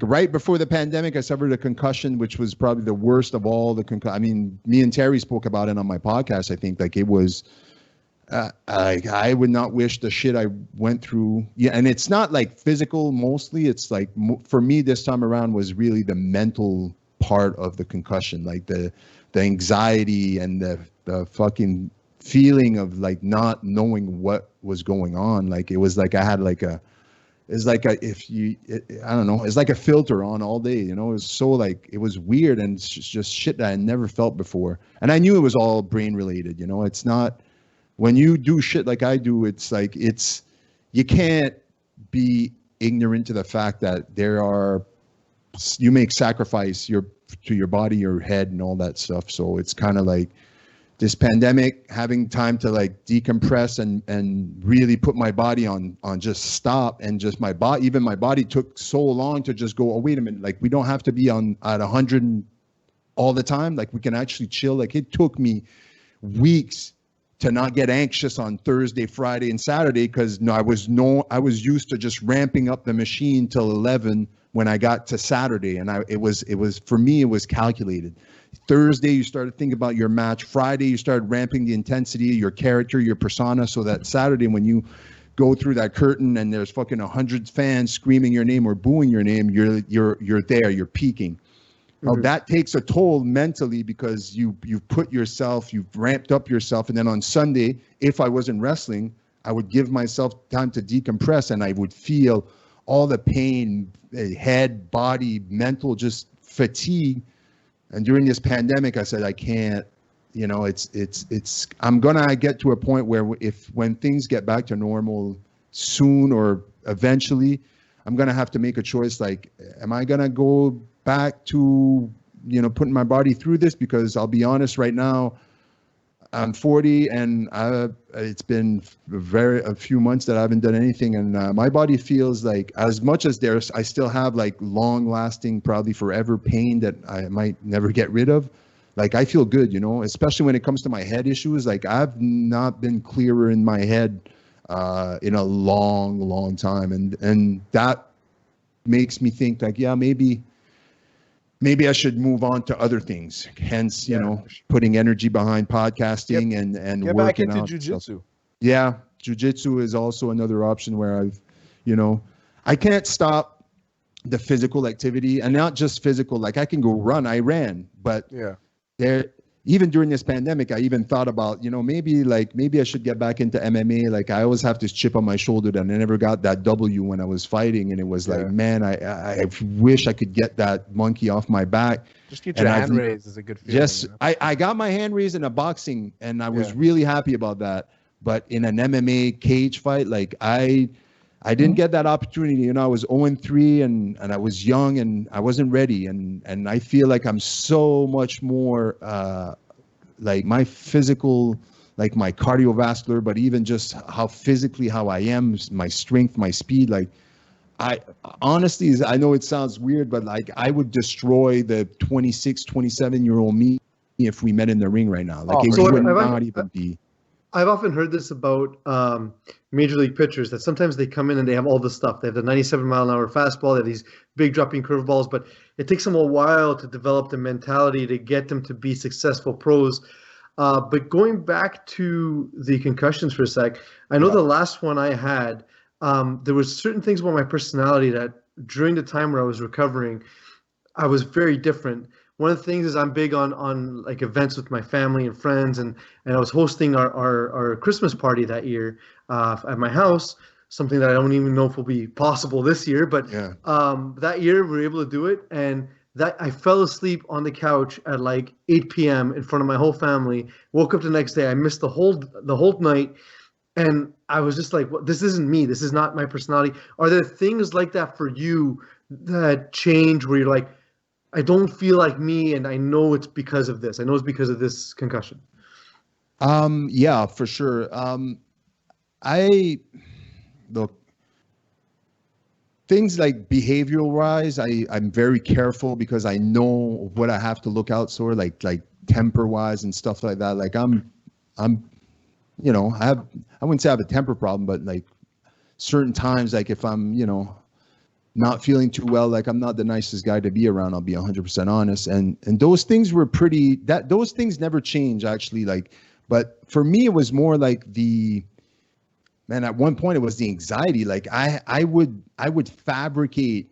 right before the pandemic, I suffered a concussion, which was probably the worst of all the I mean, me and Terry spoke about it on my podcast. I think like it was, I would not wish the shit I went through. Yeah. And it's not like physical mostly. It's like, for me this time around was really the mental part of the concussion, like the anxiety and the fucking feeling of like not knowing what was going on. Like it was like I had like it's like I don't know, it's like a filter on all day, it was so like, it was weird, and it's just shit that I never felt before. And I knew it was all brain related. It's not, when you do shit like I do, it's like, you can't be ignorant to the fact that you make sacrifice to your body, your head, and all that stuff. So it's kind of like this pandemic, having time to like decompress and really put my body on just stop, and just my body took so long to just go, oh, wait a minute, like we don't have to be at 100 all the time. Like we can actually chill. Like it took me weeks to not get anxious on Thursday, Friday, and Saturday, because I was used to just ramping up the machine till 11 when I got to Saturday, and it was for me, it was calculated. Thursday, you started thinking about your match. Friday, you started ramping the intensity, your character, your persona, so that Saturday, when you go through that curtain and there's fucking 100 fans screaming your name or booing your name, you're there, you're peaking. Now that takes a toll mentally, because you've ramped up yourself, and then on Sunday, if I wasn't wrestling, I would give myself time to decompress, and I would feel all the pain, head, body, mental, just fatigue. And during this pandemic, I said, I can't, I'm going to get to a point where when things get back to normal soon or eventually, I'm going to have to make a choice. Like, am I going to go back to, putting my body through this? Because I'll be honest, right now, I'm 40, and it's been a few months that I haven't done anything, and my body feels like, as much as I still have like long-lasting, probably forever pain that I might never get rid of. Like I feel good, especially when it comes to my head issues. Like I've not been clearer in my head in a long, long time, and that makes me think like, yeah, maybe I should move on to other things. Hence, putting energy behind podcasting and get working back into out. jiu-jitsu. Yeah, jiu-jitsu is also another option where I can't stop the physical activity, and not just physical. Like I can go run. I ran, but even during this pandemic, I even thought about, maybe I should get back into MMA. Like I always have this chip on my shoulder that I never got that W when I was fighting. And it was like, man, I wish I could get that monkey off my back. Just get your And hand raised is a good feeling. Yes, I got my hand raised in a boxing, and I was really happy about that. But in an MMA cage fight, like I didn't get that opportunity. You know, I was 0-3, and I was young, and I wasn't ready. And I feel like I'm so much more like my physical, like my cardiovascular, but even just how I am, my strength, my speed, like. I honestly, I know it sounds weird, but like I would destroy the 26, 27-year-old me if we met in the ring right now. Like it So would not even be. I've often heard this about major league pitchers, that sometimes they come in and they have all this stuff. They have the 97-mile-an-hour fastball, they have these big dropping curveballs, but it takes them a while to develop the mentality to get them to be successful pros. But going back to the concussions for a sec, I know the last one I had, there was certain things about my personality that during the time where I was recovering, I was very different. One of the things is I'm big on like events with my family and friends, and I was hosting our Christmas party that year at my house, something that I don't even know if will be possible this year, but that year we were able to do it, and that I fell asleep on the couch at like 8 p.m. in front of my whole family. Woke up the next day, I missed the whole night. And I was just like, well, this isn't me. This is not my personality. Are there things like that for you that change where you're like, I don't feel like me, and I know it's because of this. I know it's because of this concussion. Yeah, for sure. I look, things like behavioral wise, I'm very careful because I know what I have to look out for, like temper wise and stuff like that. Like I'm you know, I wouldn't say I have a temper problem, but like certain times, like if I'm, you know, not feeling too well, like I'm not the nicest guy to be around, I'll be 100% honest. And those things were those things never change actually. Like, but for me, it was more like at one point it was the anxiety. Like I would fabricate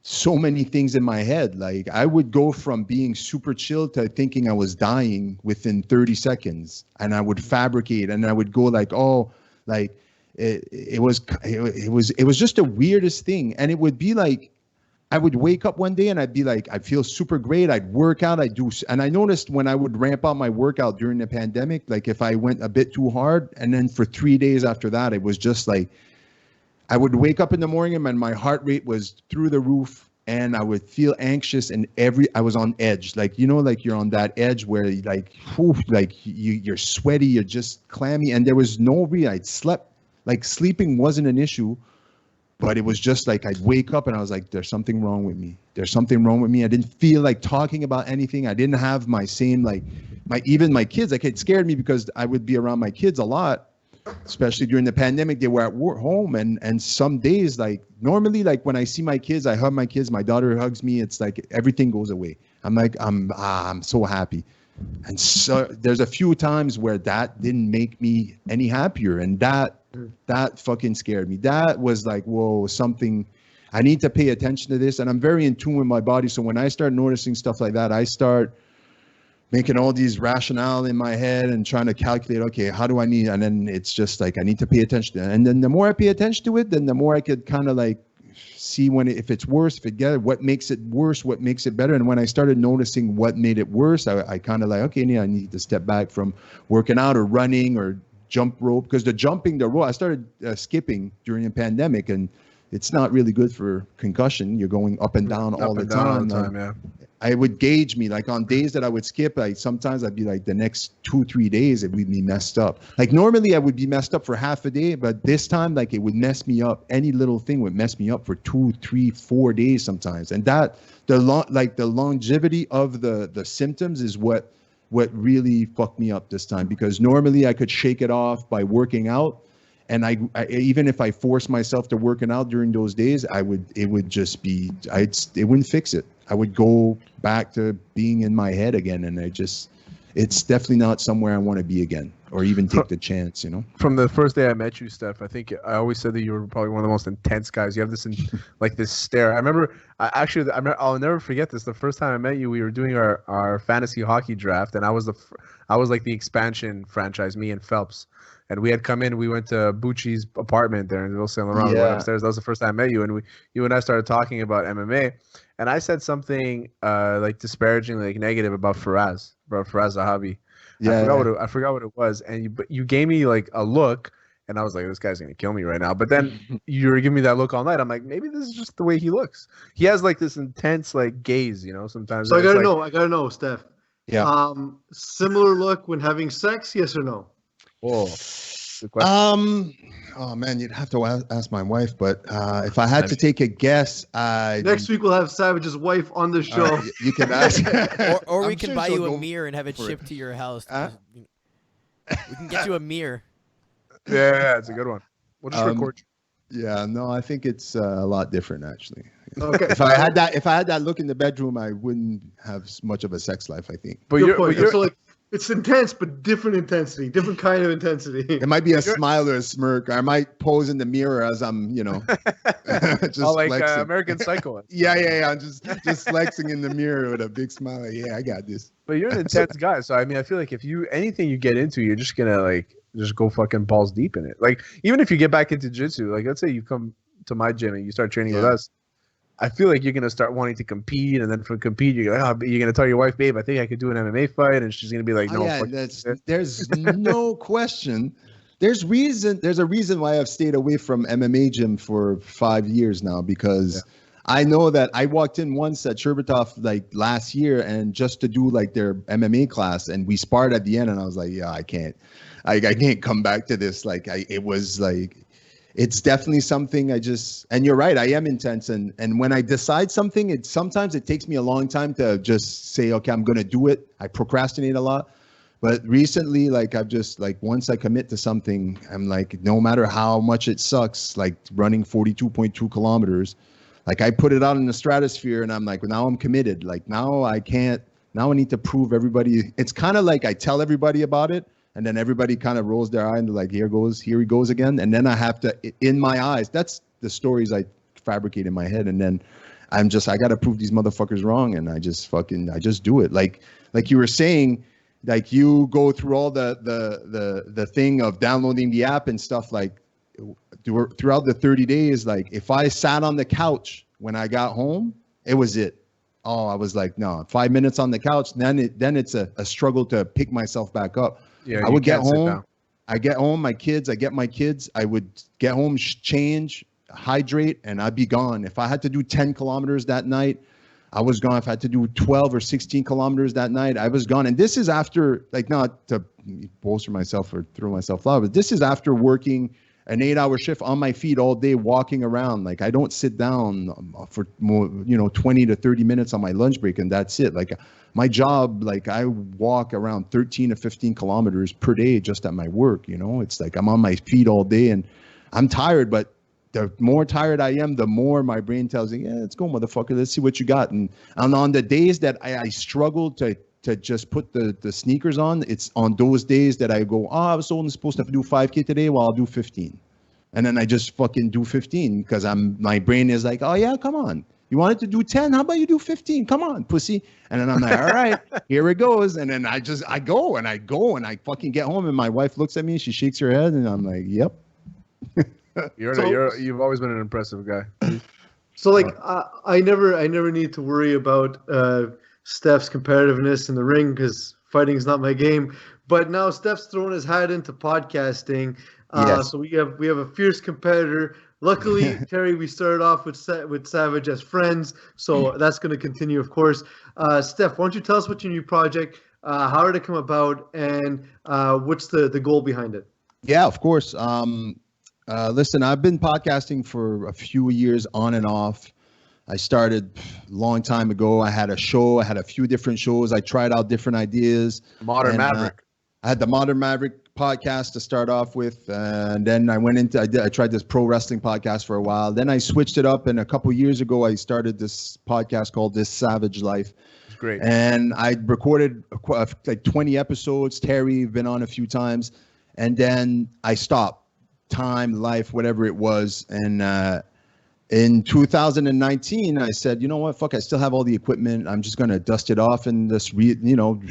so many things in my head. Like I would go from being super chill to thinking I was dying within 30 seconds, and I would fabricate, and I would go like, oh, like it was just the weirdest thing. And it would be like, I would wake up one day and I'd be like, I feel super great. I'd work out. And I noticed when I would ramp up my workout during the pandemic, like if I went a bit too hard, and then for 3 days after that, it was just like, I would wake up in the morning and my heart rate was through the roof, and I would feel anxious, and I was on edge. Like, you know, like you're on that edge where like, whew, like you're sweaty, you're just clammy, and there was no reason. I'd slept, like sleeping wasn't an issue, but it was just like I'd wake up and I was like, there's something wrong with me. There's something wrong with me. I didn't feel like talking about anything. I didn't have my same, like even my kids, like it scared me because I would be around my kids a lot. Especially during the pandemic, they were at home, and some days, like normally, like when I see my kids, I hug my kids, my daughter hugs me, it's like everything goes away. I'm like, I'm so happy. And so there's a few times where that didn't make me any happier, and that fucking scared me. That was like, whoa, something, I need to pay attention to this. And I'm very in tune with my body, so when I start noticing stuff like that, I start making all these rationale in my head and trying to calculate, okay, how do I need, and then it's just like, I need to pay attention to it. And then the more I pay attention to it, then the more I could kind of like see if it's worse, what makes it worse, what makes it better. And when I started noticing what made it worse, I kind of like, okay, yeah, I need to step back from working out or running or jump rope, because the rope, I started skipping during the pandemic, and it's not really good for concussion. You're going up and down all the time. Yeah. I would gauge me, like on days that I would skip, like sometimes I'd be like the next 2-3 days it would be messed up. Like normally I would be messed up for half a day, but this time like it would mess me up. Any little thing would mess me up for 2, 3, 4 days sometimes. And that the longevity of the symptoms is what really fucked me up this time, because normally I could shake it off by working out. And I even if I forced myself to working out during those days, it wouldn't fix it. I would go back to being in my head again, and it's definitely not somewhere I want to be again, or even take the chance, you know. From the first day I met you, Steph, I think I always said that you were probably one of the most intense guys. You have this like this stare. I remember, I'll never forget this. The first time I met you, we were doing our fantasy hockey draft, and I was like the expansion franchise, me and Phelps. And we had come in, we went to Bucci's apartment there in Ville Saint Laurent. We went upstairs. That was the first time I met you. And you and I started talking about MMA. and I said something like disparaging, like negative about Faraz Zahabi. Yeah. I forgot what it was, and you gave me like a look, and I was like, this guy's gonna kill me right now. But then you were giving me that look all night. I'm like, maybe this is just the way he looks. He has like this intense like gaze, sometimes. So I gotta like, know. I gotta know, Steph. Yeah. Similar look when having sex? Yes or no? Oh, good question. Oh man, you'd have to ask my wife, but if I had to take a guess, Next week we'll have Savage's wife on the show. you can ask. Or we I'm can sure buy she'll you a go mirror and have it for shipped to your house. Huh? We can get you a mirror. Yeah, it's a good one. We'll just record. Yeah, no, I think it's a lot different actually. Okay. If I had that look in the bedroom, I wouldn't have much of a sex life, I think. But Good point. So like it's intense, but different intensity, different kind of intensity. It might be a smile or a smirk. I might pose in the mirror as I'm, just like flexing. American Psycho. Yeah. I'm just flexing in the mirror with a big smile. Like, yeah, I got this. But you're an intense guy, so I mean, I feel like if anything you get into, you're just gonna like just go fucking balls deep in it. Like even if you get back into jiu-jitsu, like let's say you come to my gym and you start training with us, I feel like you're gonna start wanting to compete, and then from compete, you're like, you're gonna tell your wife, babe, I think I could do an MMA fight, and she's gonna be like, no. There's no question. There's a reason why I've stayed away from MMA gym for 5 years now, because I know that I walked in once at Sherbatov like last year, and just to do like their MMA class, and we sparred at the end, and I was like, yeah, I can't come back to this. Like it was like. It's definitely something and you're right, I am intense. And when I decide something, sometimes it takes me a long time to just say, okay, I'm going to do it. I procrastinate a lot. But recently, like I've just like, once I commit to something, I'm like, no matter how much it sucks, like running 42.2 kilometers, like I put it out in the stratosphere and I'm like, now I'm committed. Like now I need to prove everybody. It's kind of like I tell everybody about it. And then everybody kind of rolls their eye and they're like, here he goes again. And then I have to, in my eyes, that's the stories I fabricate in my head. And then I got to prove these motherfuckers wrong. And I just do it. Like you were saying, like you go through all the thing of downloading the app and stuff, like throughout the 30 days, like if I sat on the couch when I got home, it was it. Oh, I was like, no, 5 minutes on the couch. Then it's a struggle to pick myself back up. Yeah, I would get home. I get home, I get my kids. I would get home, change, hydrate, and I'd be gone. If I had to do 10 kilometers that night, I was gone. If I had to do 12 or 16 kilometers that night, I was gone. And this is after, like, not to bolster myself or throw myself out, but this is after working an 8-hour shift on my feet all day, walking around. Like I don't sit down for more, 20 to 30 minutes on my lunch break, and that's it. Like my job, like I walk around 13 to 15 kilometers per day just at my work. It's like I'm on my feet all day and I'm tired, but the more tired I am, the more my brain tells me, yeah, let's go, motherfucker. Let's see what you got. And on the days that I struggle to just put the sneakers on, it's on those days that I go, I was only supposed to do 5K today, well, I'll do 15. And then I just fucking do 15 because my brain is like, oh yeah, come on. You wanted to do 10? How about you do 15? Come on, pussy. And then I'm like, all right, here it goes. And then I go and I fucking get home and my wife looks at me, she shakes her head and I'm like, yep. You've always been an impressive guy. So like I never need to worry about Steph's competitiveness in the ring because fighting is not my game. But now Steph's thrown his hat into podcasting. Yes. So we have a fierce competitor. Luckily, Terry, we started off with Savage as friends, so that's going to continue, of course. Steph, why don't you tell us what your new project, how did it come about, and what's the goal behind it? Yeah, of course. Listen, I've been podcasting for a few years on and off. I started a long time ago. I had a show. I had a few different shows. I tried out different ideas. Modern Maverick. I had the Modern Maverick podcast to start off with, and then I tried this pro wrestling podcast for a while. Then I switched it up, and a couple years ago I started this podcast called This Savage Life. It's great. And I recorded like 20 episodes. Terry been on a few times, and then I stopped. Time, life, whatever it was, and in 2019, I said, you know what, fuck, I still have all the equipment. I'm just going to dust it off and just,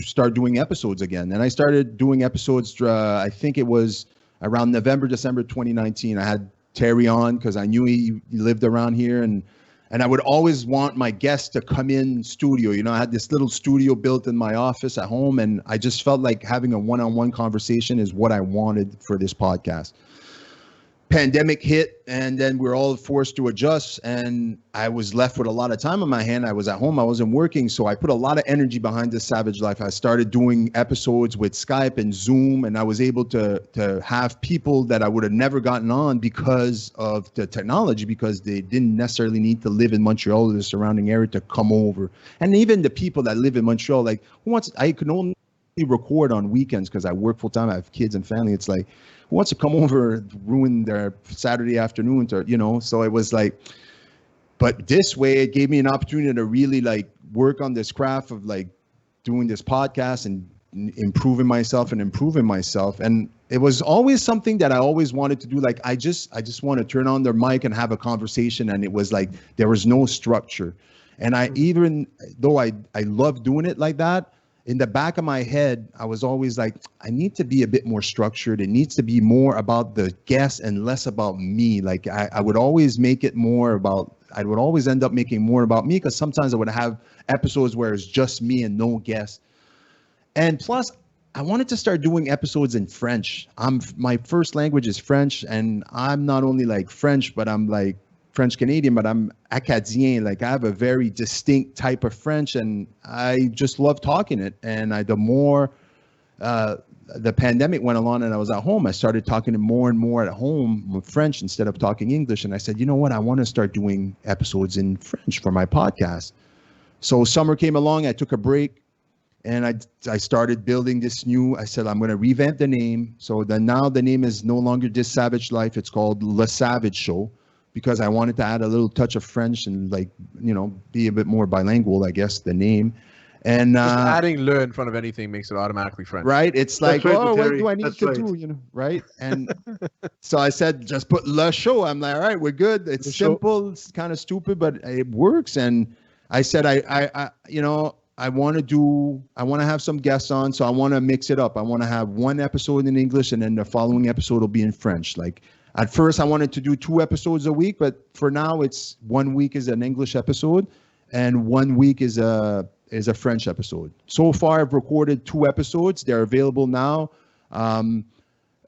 start doing episodes again. And I started doing episodes, I think it was around November, December 2019. I had Terry on because I knew he lived around here. And And I would always want my guests to come in studio. I had this little studio built in my office at home, and I just felt like having a one-on-one conversation is what I wanted for this podcast. Pandemic hit, and then we're all forced to adjust, and I was left with a lot of time on my hand. I was at home, I wasn't working, so I put a lot of energy behind this Savage Life. I started doing episodes with Skype and Zoom, and I was able to have people that I would have never gotten on because of the technology, because they didn't necessarily need to live in Montreal or the surrounding area to come over. And even the people that live in Montreal, like, I could only record on weekends because I work full time, I have kids and family. It's like, who wants to come over, ruin their Saturday afternoon so it was like, but this way it gave me an opportunity to really like work on this craft of like doing this podcast and improving myself. And it was always something that I always wanted to do. Like, I just want to turn on their mic and have a conversation. And it was like, there was no structure. And even though I love doing it like that, in the back of my head, I was always like, I need to be a bit more structured. It needs to be more about the guest and less about me. Like I would always make it more about, I would always end up making more about me, because sometimes I would have episodes where it's just me and no guests. And plus, I wanted to start doing episodes in French. My first language is French, and I'm not only like French, but I'm like French Canadian, but I'm Acadien. Like, I have a very distinct type of French, and I just love talking it. And the more the pandemic went along and I was at home, I started talking more and more at home with French instead of talking English. And I said, you know what? I want to start doing episodes in French for my podcast. So summer came along, I took a break, and I started building this new, I said, I'm going to revamp the name. So now the name is no longer This Savage Life. It's called Le Savage Show, because I wanted to add a little touch of French and be a bit more bilingual, I guess, the name. And just adding le in front of anything makes it automatically French. Right? It's like, right, what Terry. do I need That's to right. do? Right? And so I said, just put Le Show. I'm like, all right, we're good. It's Le Show. simple. It's kind of stupid, but it works. And I said, I want to have some guests on, so I want to mix it up. I want to have one episode in English, and then the following episode will be in French. Like, at first, I wanted to do 2 episodes a week, but for now, it's 1 week is an English episode, and 1 week is a French episode. So far, I've recorded 2 episodes. They're available now.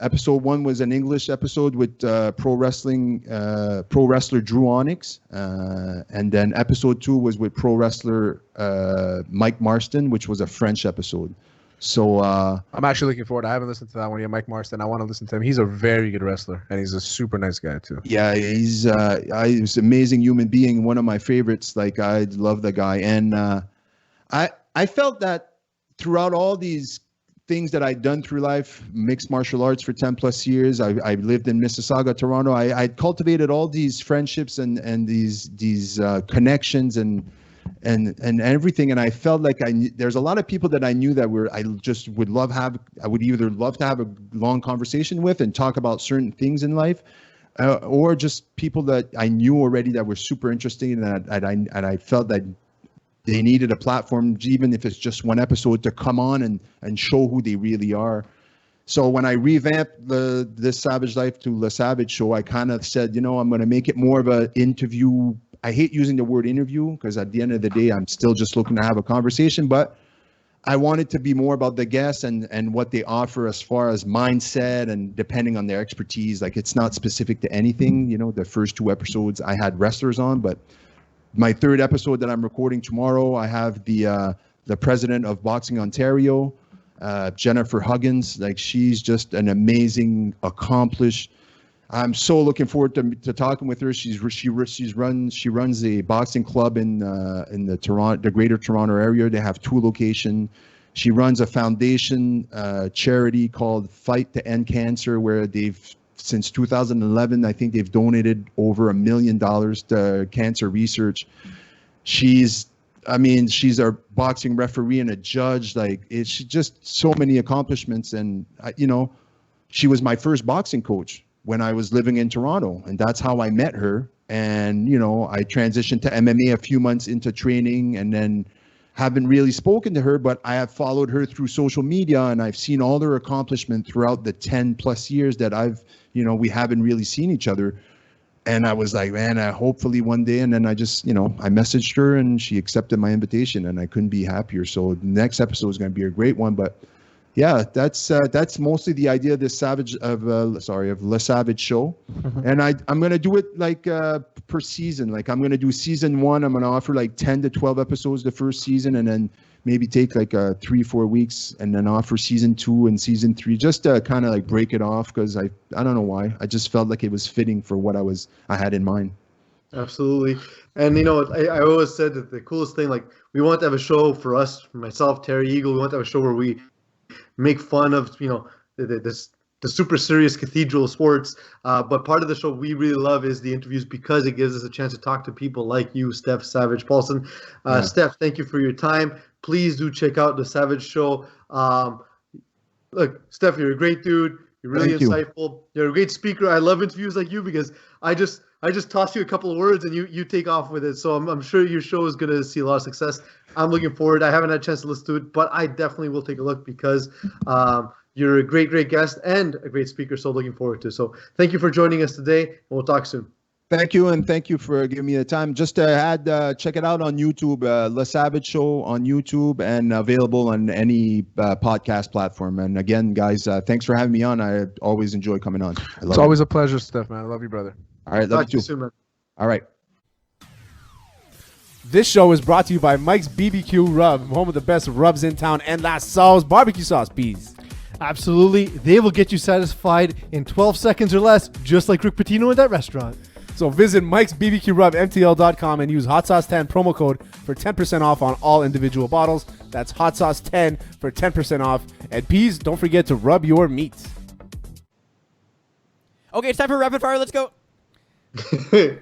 Episode 1 was an English episode with pro wrestler Drew Onyx, and then episode 2 was with pro wrestler Mike Marston, which was a French episode. So I'm actually looking forward. I haven't listened to that one yet, Mike Marston. I want to listen to him. He's a very good wrestler, and he's a super nice guy too. yeah, he's an amazing human being. One of my favorites. Like, I love the guy, and I felt that throughout all these things that I'd done through life, mixed martial arts for 10 plus years. I lived in Mississauga, Toronto. I cultivated all these friendships and these connections and everything. And I felt like there's a lot of people that I knew that I would either love to have a long conversation with and talk about certain things in life, or just people that I knew already that were super interesting, and I felt that they needed a platform, even if it's just one episode, to come on and show who they really are. So when I revamped This Savage Life to Le Savage Show, I kind of said, I'm going to make it more of an interview. I hate using the word interview, because at the end of the day, I'm still just looking to have a conversation. But I want it to be more about the guests and what they offer as far as mindset and depending on their expertise. Like, it's not specific to anything. The first 2 episodes I had wrestlers on, but my 3rd episode that I'm recording tomorrow, I have the president of Boxing Ontario, Jennifer Huggins. Like, she's just an amazing, accomplished. I'm so looking forward to talking with her. She runs a boxing club in the Greater Toronto area. They have 2 locations. She runs a foundation charity called Fight to End Cancer, where since 2011, I think they've donated over $1 million to cancer research. She's a boxing referee and a judge. Like, it's just so many accomplishments. And she was my first boxing coach when I was living in Toronto, and that's how I met her. And I transitioned to MMA a few months into training, and then haven't really spoken to her, but I have followed her through social media, and I've seen all her accomplishment throughout the 10 plus years that we haven't really seen each other. And I was like, man, hopefully one day. And then I just, I messaged her and she accepted my invitation, and I couldn't be happier. So the next episode is going to be a great one. But yeah, that's mostly the idea of this of Le Savage show. And I'm going to do it like per season. Like I'm going to do season 1. I'm going to offer like 10 to 12 episodes the first season, and then maybe take like 3-4 weeks and then offer season 2 and season 3, just to kind of like break it off, because I don't know why. I just felt like it was fitting for what I had in mind. Absolutely. And I always said that the coolest thing, like, we want to have a show for us, myself, Terry Eagle, we want to have a show where we make fun of the super serious cathedral sports, but part of the show we really love is the interviews, because it gives us a chance to talk to people like you, Steph, Savage, Paulson. Steph, thank you for your time. Please do check out the Savage Show. Look, Steph, you're a great dude. You're really insightful. You're a great speaker. I love interviews like you, because I just toss you a couple of words and you take off with it. So I'm sure your show is going to see a lot of success. I'm looking forward. I haven't had a chance to listen to it, but I definitely will take a look, because you're a great, great guest and a great speaker. So looking forward to it. So thank you for joining us today, and we'll talk soon. Thank you, and thank you for giving me the time. Just to add, check it out on YouTube, Le Savage Show on YouTube, and available on any podcast platform. And again, guys, thanks for having me on. I always enjoy coming on. It's always a pleasure, Steph, man. I love you, brother. All right, love Talk to you you too. soon, man. All right. This show is brought to you by Mike's BBQ Rub, home of the best rubs in town, and La Sal's barbecue sauce, peas. Absolutely. They will get you satisfied in 12 seconds or less, just like Rick Pitino at that restaurant. So visit Mike's BBQ Rub, MTL.com, and use Hot Sauce 10 promo code for 10% off on all individual bottles. That's Hot Sauce 10 for 10% off. And peas, don't forget to rub your meat. Okay, it's time for rapid fire. Let's go. I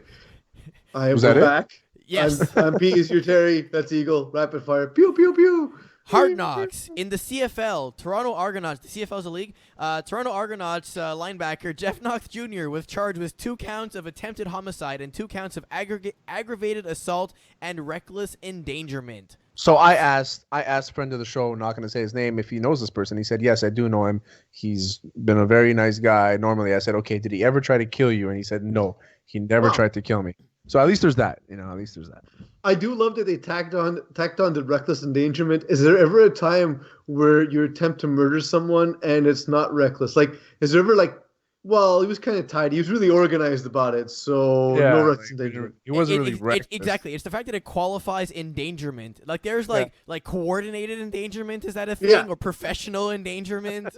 am Was that it? back. Yes. I'm Peas, you're Terry. That's Eagle. Rapid fire. Pew, pew, pew. Hard Knocks in the CFL. Toronto Argonauts. The CFL is a league. Toronto Argonauts linebacker Jeff Knox Jr. was charged with 2 counts of attempted homicide and 2 counts of aggravated assault and reckless endangerment. So I asked friend of the show, not going to say his name, if he knows this person. He said, yes, I do know him. He's been a very nice guy. Normally, I said, okay, did he ever try to kill you? And he said, no, he never tried to kill me. So at least there's that. At least there's that. I do love that they tacked on the reckless endangerment. Is there ever a time where you attempt to murder someone and it's not reckless? Like, is there ever well, he was kind of tight. He was really organized about it, so no reckless endangerment. He wasn't really reckless. Exactly. It's the fact that it qualifies endangerment. Like, there's like coordinated endangerment. Is that a thing? Or professional endangerment?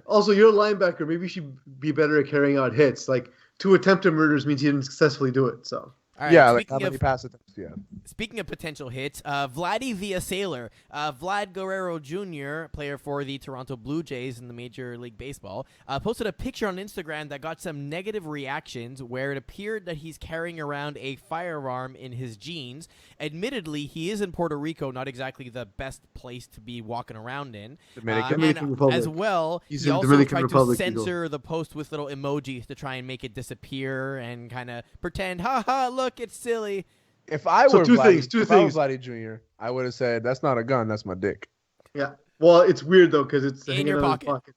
Also, you're a linebacker. Maybe you should be better at carrying out hits. Like, 2 attempted murders means you didn't successfully do it. So. All right, yeah, like how many pass attempts? Yeah. Speaking of potential hits, Vladdy Via Sailor, Vlad Guerrero Jr., player for the Toronto Blue Jays in the Major League Baseball, posted a picture on Instagram that got some negative reactions, where it appeared that he's carrying around a firearm in his jeans. Admittedly, he is in Puerto Rico, not exactly the best place to be walking around in. Dominican Republic. As well, He's he in also Dominican tried Republic, to censor the post with little emojis to try and make it disappear and kind of pretend, ha, look, it's silly. If I So were two Vladdy, things. if I was Vladdy Jr., I would have said, that's not a gun, that's my dick. Yeah. Well, it's weird though, because it's In hanging your out of his pocket.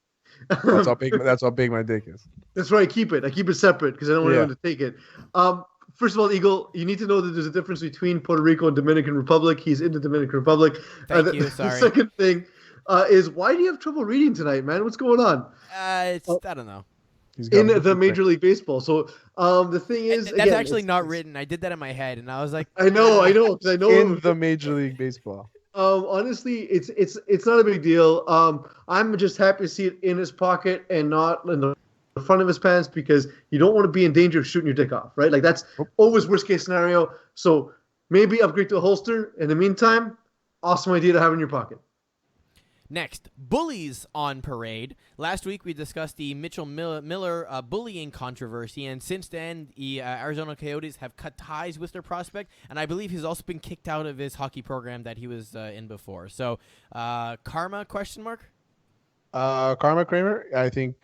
That's how big my dick is. That's why I keep it. I keep it separate because I don't want anyone to take it. First of all, Eagle, you need to know that there's a difference between Puerto Rico and Dominican Republic. He's in the Dominican Republic. Thank you. Sorry. The second thing is, why do you have trouble reading tonight, man? What's going on? I don't know. In the Major League Baseball. So the thing is, That's again, actually not written. I did that in my head, and I was like, I know, because I know in the Major League Baseball. Honestly, it's not a big deal. I'm just happy to see it in his pocket and not in the front of his pants, because you don't want to be in danger of shooting your dick off, right? Like, that's always worst case scenario. So maybe upgrade to a holster. In the meantime, awesome idea to have in your pocket. Next, bullies on parade. Last week we discussed the Mitchell Miller bullying controversy, and since then the Arizona Coyotes have cut ties with their prospect, and I believe he's also been kicked out of his hockey program that he was in before. So, karma? Question mark. Karma Kramer, I think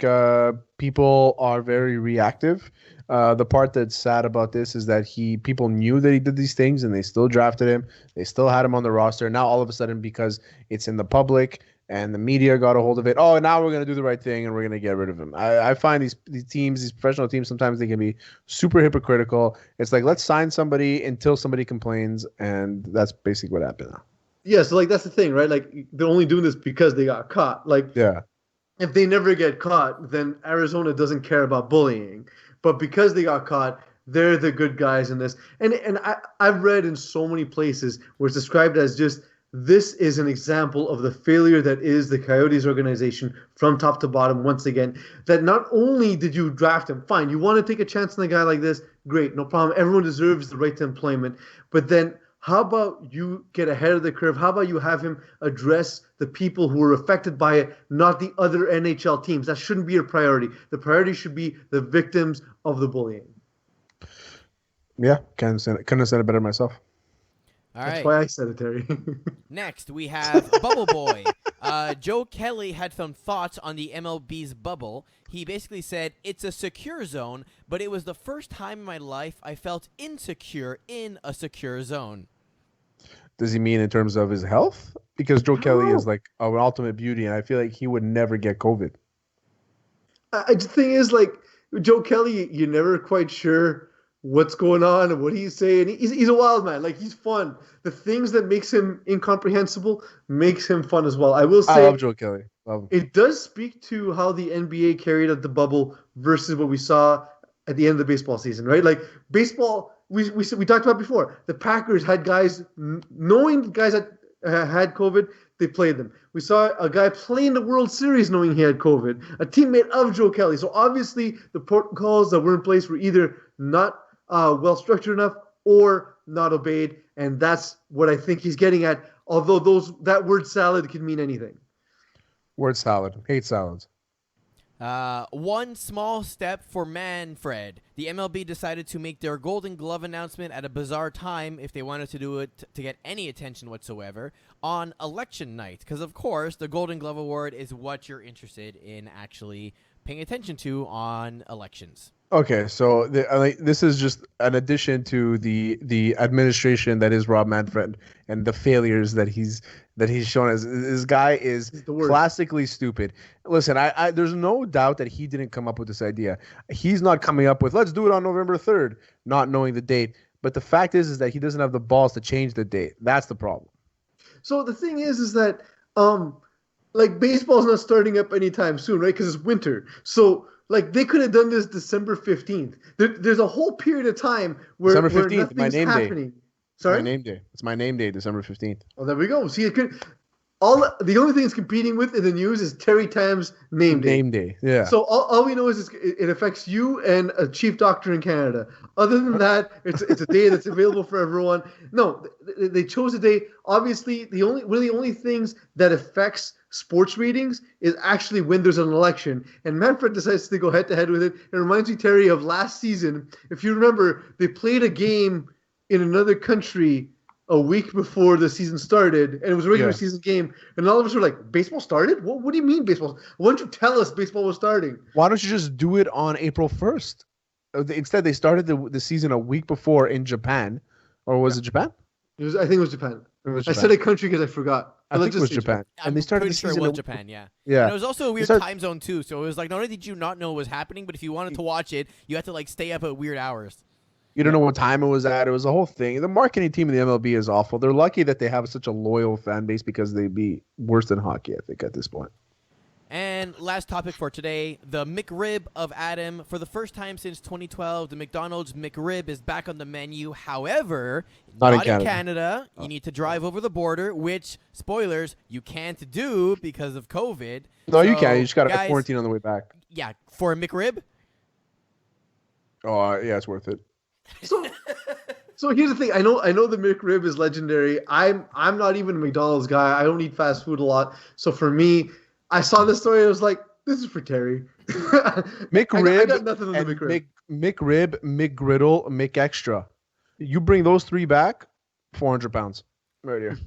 people are very reactive. The part that's sad about this is that people knew that he did these things and they still drafted him. They still had him on the roster. Now all of a sudden, because it's in the public, and the media got a hold of it. Oh, now we're gonna do the right thing and we're gonna get rid of him. I find these teams, these professional teams, sometimes they can be super hypocritical. It's like, let's sign somebody until somebody complains, and that's basically what happened now. Yeah, so like that's the thing, right? Like they're only doing this because they got caught. Like Yeah. if they never get caught, then Arizona doesn't care about bullying. But because they got caught, they're the good guys in this. And I've read in so many places where it's described as just this is an example of the failure that is the Coyotes organization from top to bottom once again. That not only did you draft him, fine, you want to take a chance on a guy like this, great, no problem. Everyone deserves the right to employment. But then how about you get ahead of the curve? How about you have him address the people who were affected by it, not the other NHL teams? That shouldn't be your priority. The priority should be the victims of the bullying. Yeah, couldn't have said it better myself. All That's right. why I said it, Terry. Next, we have Bubble Boy. Joe Kelly had some thoughts on the MLB's bubble. He basically said, it's a secure zone, but it was the first time in my life I felt insecure in a secure zone. Does he mean in terms of his health? Because Joe Kelly is like an ultimate beauty, and I feel like he would never get COVID. The thing is, like, Joe Kelly, you're never quite sure what's going on and what he's saying. He's a wild man. Like, he's fun. The things that makes him incomprehensible makes him fun as well. I will say, I love Joe Kelly. Love him. It does speak to how the NBA carried out the bubble versus what we saw at the end of the baseball season, right? Like, baseball, we talked about before. The Packers had guys, knowing guys that had COVID, they played them. We saw a guy play in the World Series knowing he had COVID, a teammate of Joe Kelly. So obviously the protocols that were in place were either not well structured enough or not obeyed, and that's what I think he's getting at. Although that word salad can mean anything. Word salad. Hate salads. One small step for Manfred. The MLB decided to make their Golden Glove announcement at a bizarre time if they wanted to do it to get any attention whatsoever on election night. Because, of course, the Golden Glove Award is what you're interested in actually paying attention to on elections. Okay, so this is just an addition to the administration that is Rob Manfred and the failures that he's shown as. This guy is classically stupid. Listen, I there's no doubt that he didn't come up with this idea. He's not coming up with, let's do it on November 3rd, not knowing the date. But the fact is that he doesn't have the balls to change the date. That's the problem. So the thing is that like baseball's not starting up anytime soon, right? Because it's winter. So like they could have done this December 15th. There's a whole period of time where December 15th, nothing's my name happening. day. Sorry? My name day. It's my name day, December 15th. Well, there we go. See, the only thing it's competing with in the news is Terry Tam's name day. Name day, yeah. So all we know is it affects you and a chief doctor in Canada. Other than that, it's a day that's available for everyone. No, they chose a day. Obviously, one of the only things that affects sports ratings is actually when there's an election. And Manfred decides to go head-to-head with it. It reminds me, Terry, of last season. If you remember, they played a game in another country a week before the season started, and it was a regular season game, and all of us were like, baseball started? What do you mean baseball? Why don't you tell us baseball was starting? Why don't you just do it on April 1st? Instead, they started the season a week before in Japan. Or was it Japan? I think it was Japan. It was I said a country because I forgot. I think it was Japan. And they started the season it was Japan, yeah. And it was also a weird time zone, too. So it was like, not only did you not know what was happening, but if you wanted to watch it, you had to like stay up at weird hours. You don't know what time it was at. It was a whole thing. The marketing team in the MLB is awful. They're lucky that they have such a loyal fan base because they'd be worse than hockey, I think, at this point. And last topic for today, the McRib of Adam. For the first time since 2012, the McDonald's McRib is back on the menu. However, not in Canada. You need to drive over the border, which, spoilers, you can't do because of COVID. No, you can't. You just got to quarantine on the way back. Yeah, for a McRib? Oh, yeah, it's worth it. So here's the thing. I know the McRib is legendary. I'm not even a McDonald's guy. I don't eat fast food a lot. So for me, I saw this story. I was like, this is for Terry. McRib, I got nothing on the McRib. McRib, McGriddle, McExtra. You bring those three back, 400 pounds. Right here.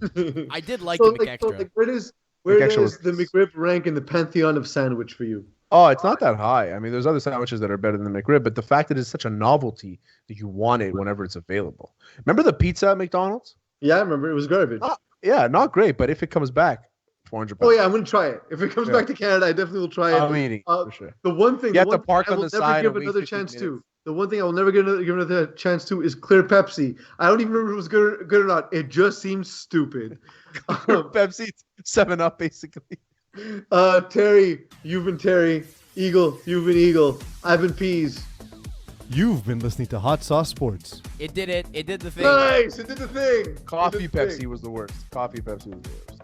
I did like the McExtra. So where does the McRib rank in the pantheon of sandwich for you? Oh, it's not that high. I mean, there's other sandwiches that are better than the McRib, but the fact that it's such a novelty that you want it whenever it's available. Remember the pizza at McDonald's? Yeah, I remember. It was garbage. Yeah, not great, but if it comes back, 400 Oh pesos. yeah, I'm gonna try it. If it comes Yeah. back to Canada, I definitely will try it. I'm eating for sure. The one thing, You the have to one park thing I on will the never side give and wait another 15 chance to. minutes. The one thing I will never give another chance to is clear Pepsi. I don't even remember if it was good or not. It just seems stupid. Pepsi 7-Up, basically. Terry, you've been Terry. Eagle, you've been Eagle. I've been Peas. You've been listening to Hot Sauce Sports. It did it. It did the thing. Nice, it did the thing. Coffee It did the Pepsi thing. was the worst. Coffee Pepsi was the worst.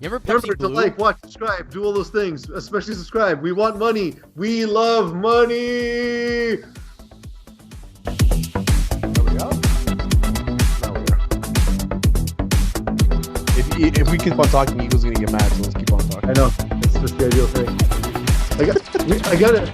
You remember Pepsi Remember to Blue? like, watch, subscribe, do all those things. Especially subscribe. We want money. We love money. There we go. Now we are. If we keep on talking, Eagle's gonna get mad. So let's keep on talking. I know. That's the ideal thing. I got it.